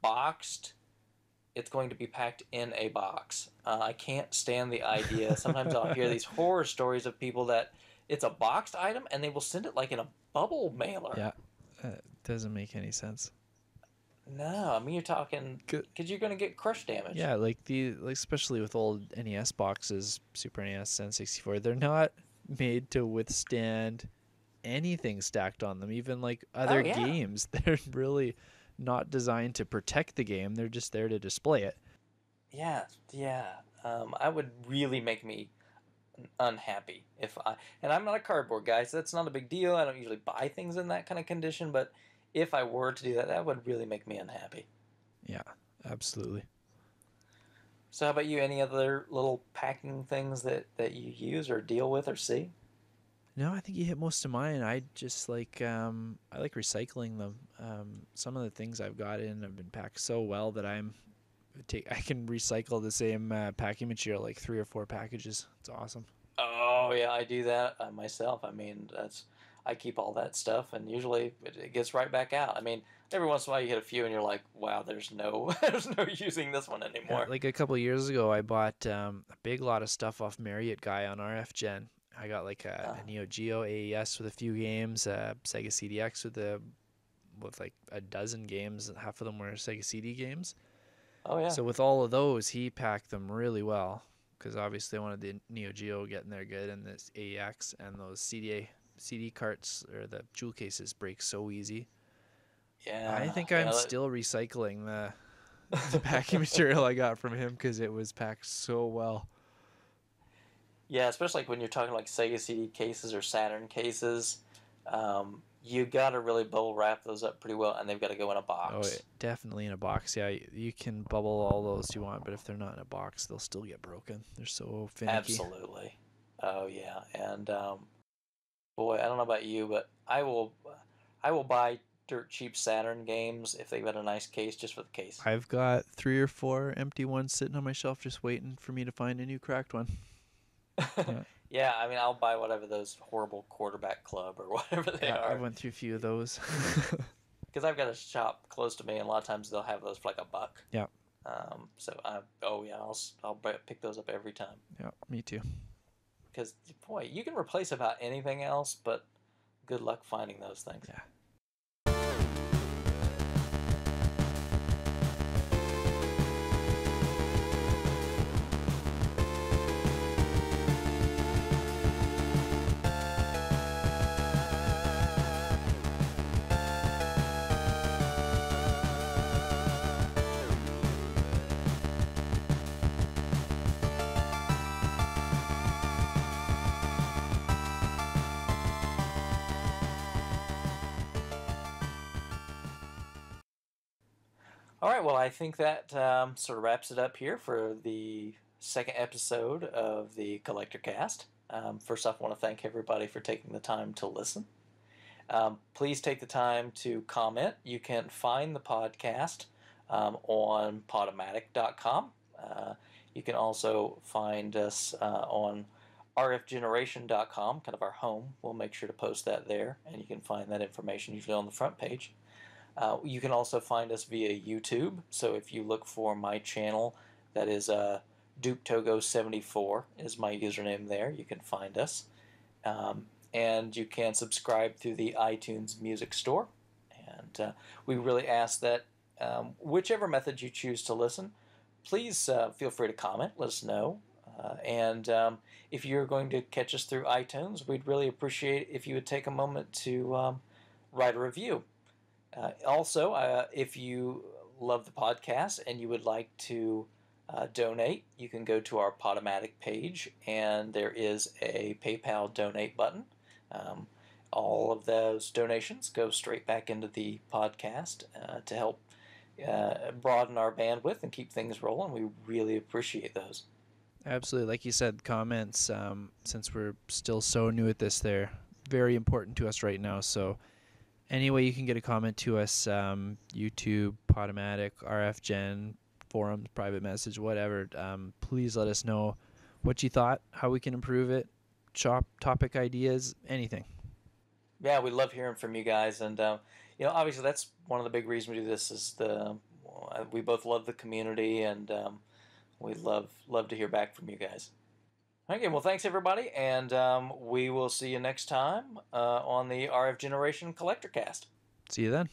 boxed, it's going to be packed in a box. I can't stand the idea. Sometimes I'll hear these horror stories of people that it's a boxed item and they will send it like in a bubble mailer. Yeah. Doesn't make any sense. No, I mean you're talking because you're going to get crush damage. Yeah, like especially with old NES boxes, Super NES, N64, they're not made to withstand anything stacked on them. Even like Oh other yeah, games, they're really not designed to protect the game. They're just there to display it. yeah, yeah. I would really make me unhappy if I, and I'm not a cardboard guy, so that's not a big deal. I don't usually buy things in that kind of condition, but if I were to do that, that would really make me unhappy. Yeah, absolutely. So how about you? Any other little packing things that you use or deal with or see? No, I think you hit most of mine. I just like I like recycling them. Some of the things I've got in have been packed so well that I can recycle the same packing material like 3 or 4 packages. It's awesome. Oh yeah, I do that myself. I mean, that's I keep all that stuff, and usually it gets right back out. I mean, every once in a while you hit a few, and you're like, wow, there's no there's no using this one Yeah, anymore. like a couple of years ago, I bought a big lot of stuff off Marriott guy on RF Gen. I got like a Neo Geo AES with a few games, a Sega CDX with like a dozen games. Half of them were Sega CD games. Oh yeah, So with all of those, he packed them really well because obviously I wanted the Neo Geo getting there good and this AEX and those CD carts or the jewel cases break so easy. I yeah, think I'm yeah. still recycling the packing material I got from him because it was packed so well. Yeah, especially like when you're talking like Sega CD cases or Saturn cases, you got to really bubble wrap those up pretty well, and they've got to go in a Oh, box. definitely in a box. Yeah, you can bubble all those you want, but if they're not in a box, they'll still get broken. They're so finicky. Absolutely. Oh yeah, and boy, I don't know about you, but I will buy dirt cheap Saturn games if they've got a nice case just for the case. I've got 3 or 4 empty ones sitting on my shelf just waiting for me to find a new cracked one. Yeah. Yeah, I mean, I'll buy whatever those horrible quarterback club or whatever they Yeah, I are went through a few of those. because I've got a shop close to me, and a lot of times they'll have those for like a buck. Yeah, So oh yeah, I'll pick those up every time yeah, me too. because boy, you can replace about anything else, but good luck finding those things. Yeah. All right, well, I think that sort of wraps it up here for the second episode of the Collector Cast. First off, I want to thank everybody for taking the time to listen. Please take the time to comment. You can find the podcast on Podomatic.com. You can also find us on RFGeneration.com, kind of our home. We'll make sure to post that there, and you can find that information usually on the front page. You can also find us via YouTube. So if you look for my channel, that is Duke.Togo 74 is my username there. You can find us. And you can subscribe through the iTunes Music Store. And we really ask that whichever method you choose to listen, please feel free to comment. Let us know. And if you're going to catch us through iTunes, we'd really appreciate if you would take a moment to write a review. Also, if you love the podcast and you would like to donate, you can go to our Podomatic page, and there is a PayPal donate button. All of those donations go straight back into the podcast to help broaden our bandwidth and keep things rolling. We really appreciate those. Absolutely. Like you said, comments, since we're still so new at this, they're very important to us right now. So any way you can get a comment to us, YouTube, Podomatic, RF Gen, forums, private message, whatever, please let us know what you thought, how we can improve it, topic ideas, anything. Yeah, we love hearing from you guys, and obviously that's one of the big reasons we do this is we both love the community, and we love to hear back from you guys. Okay, well, thanks everybody, and we will see you next time on the RF Generation Collector Cast. See you then.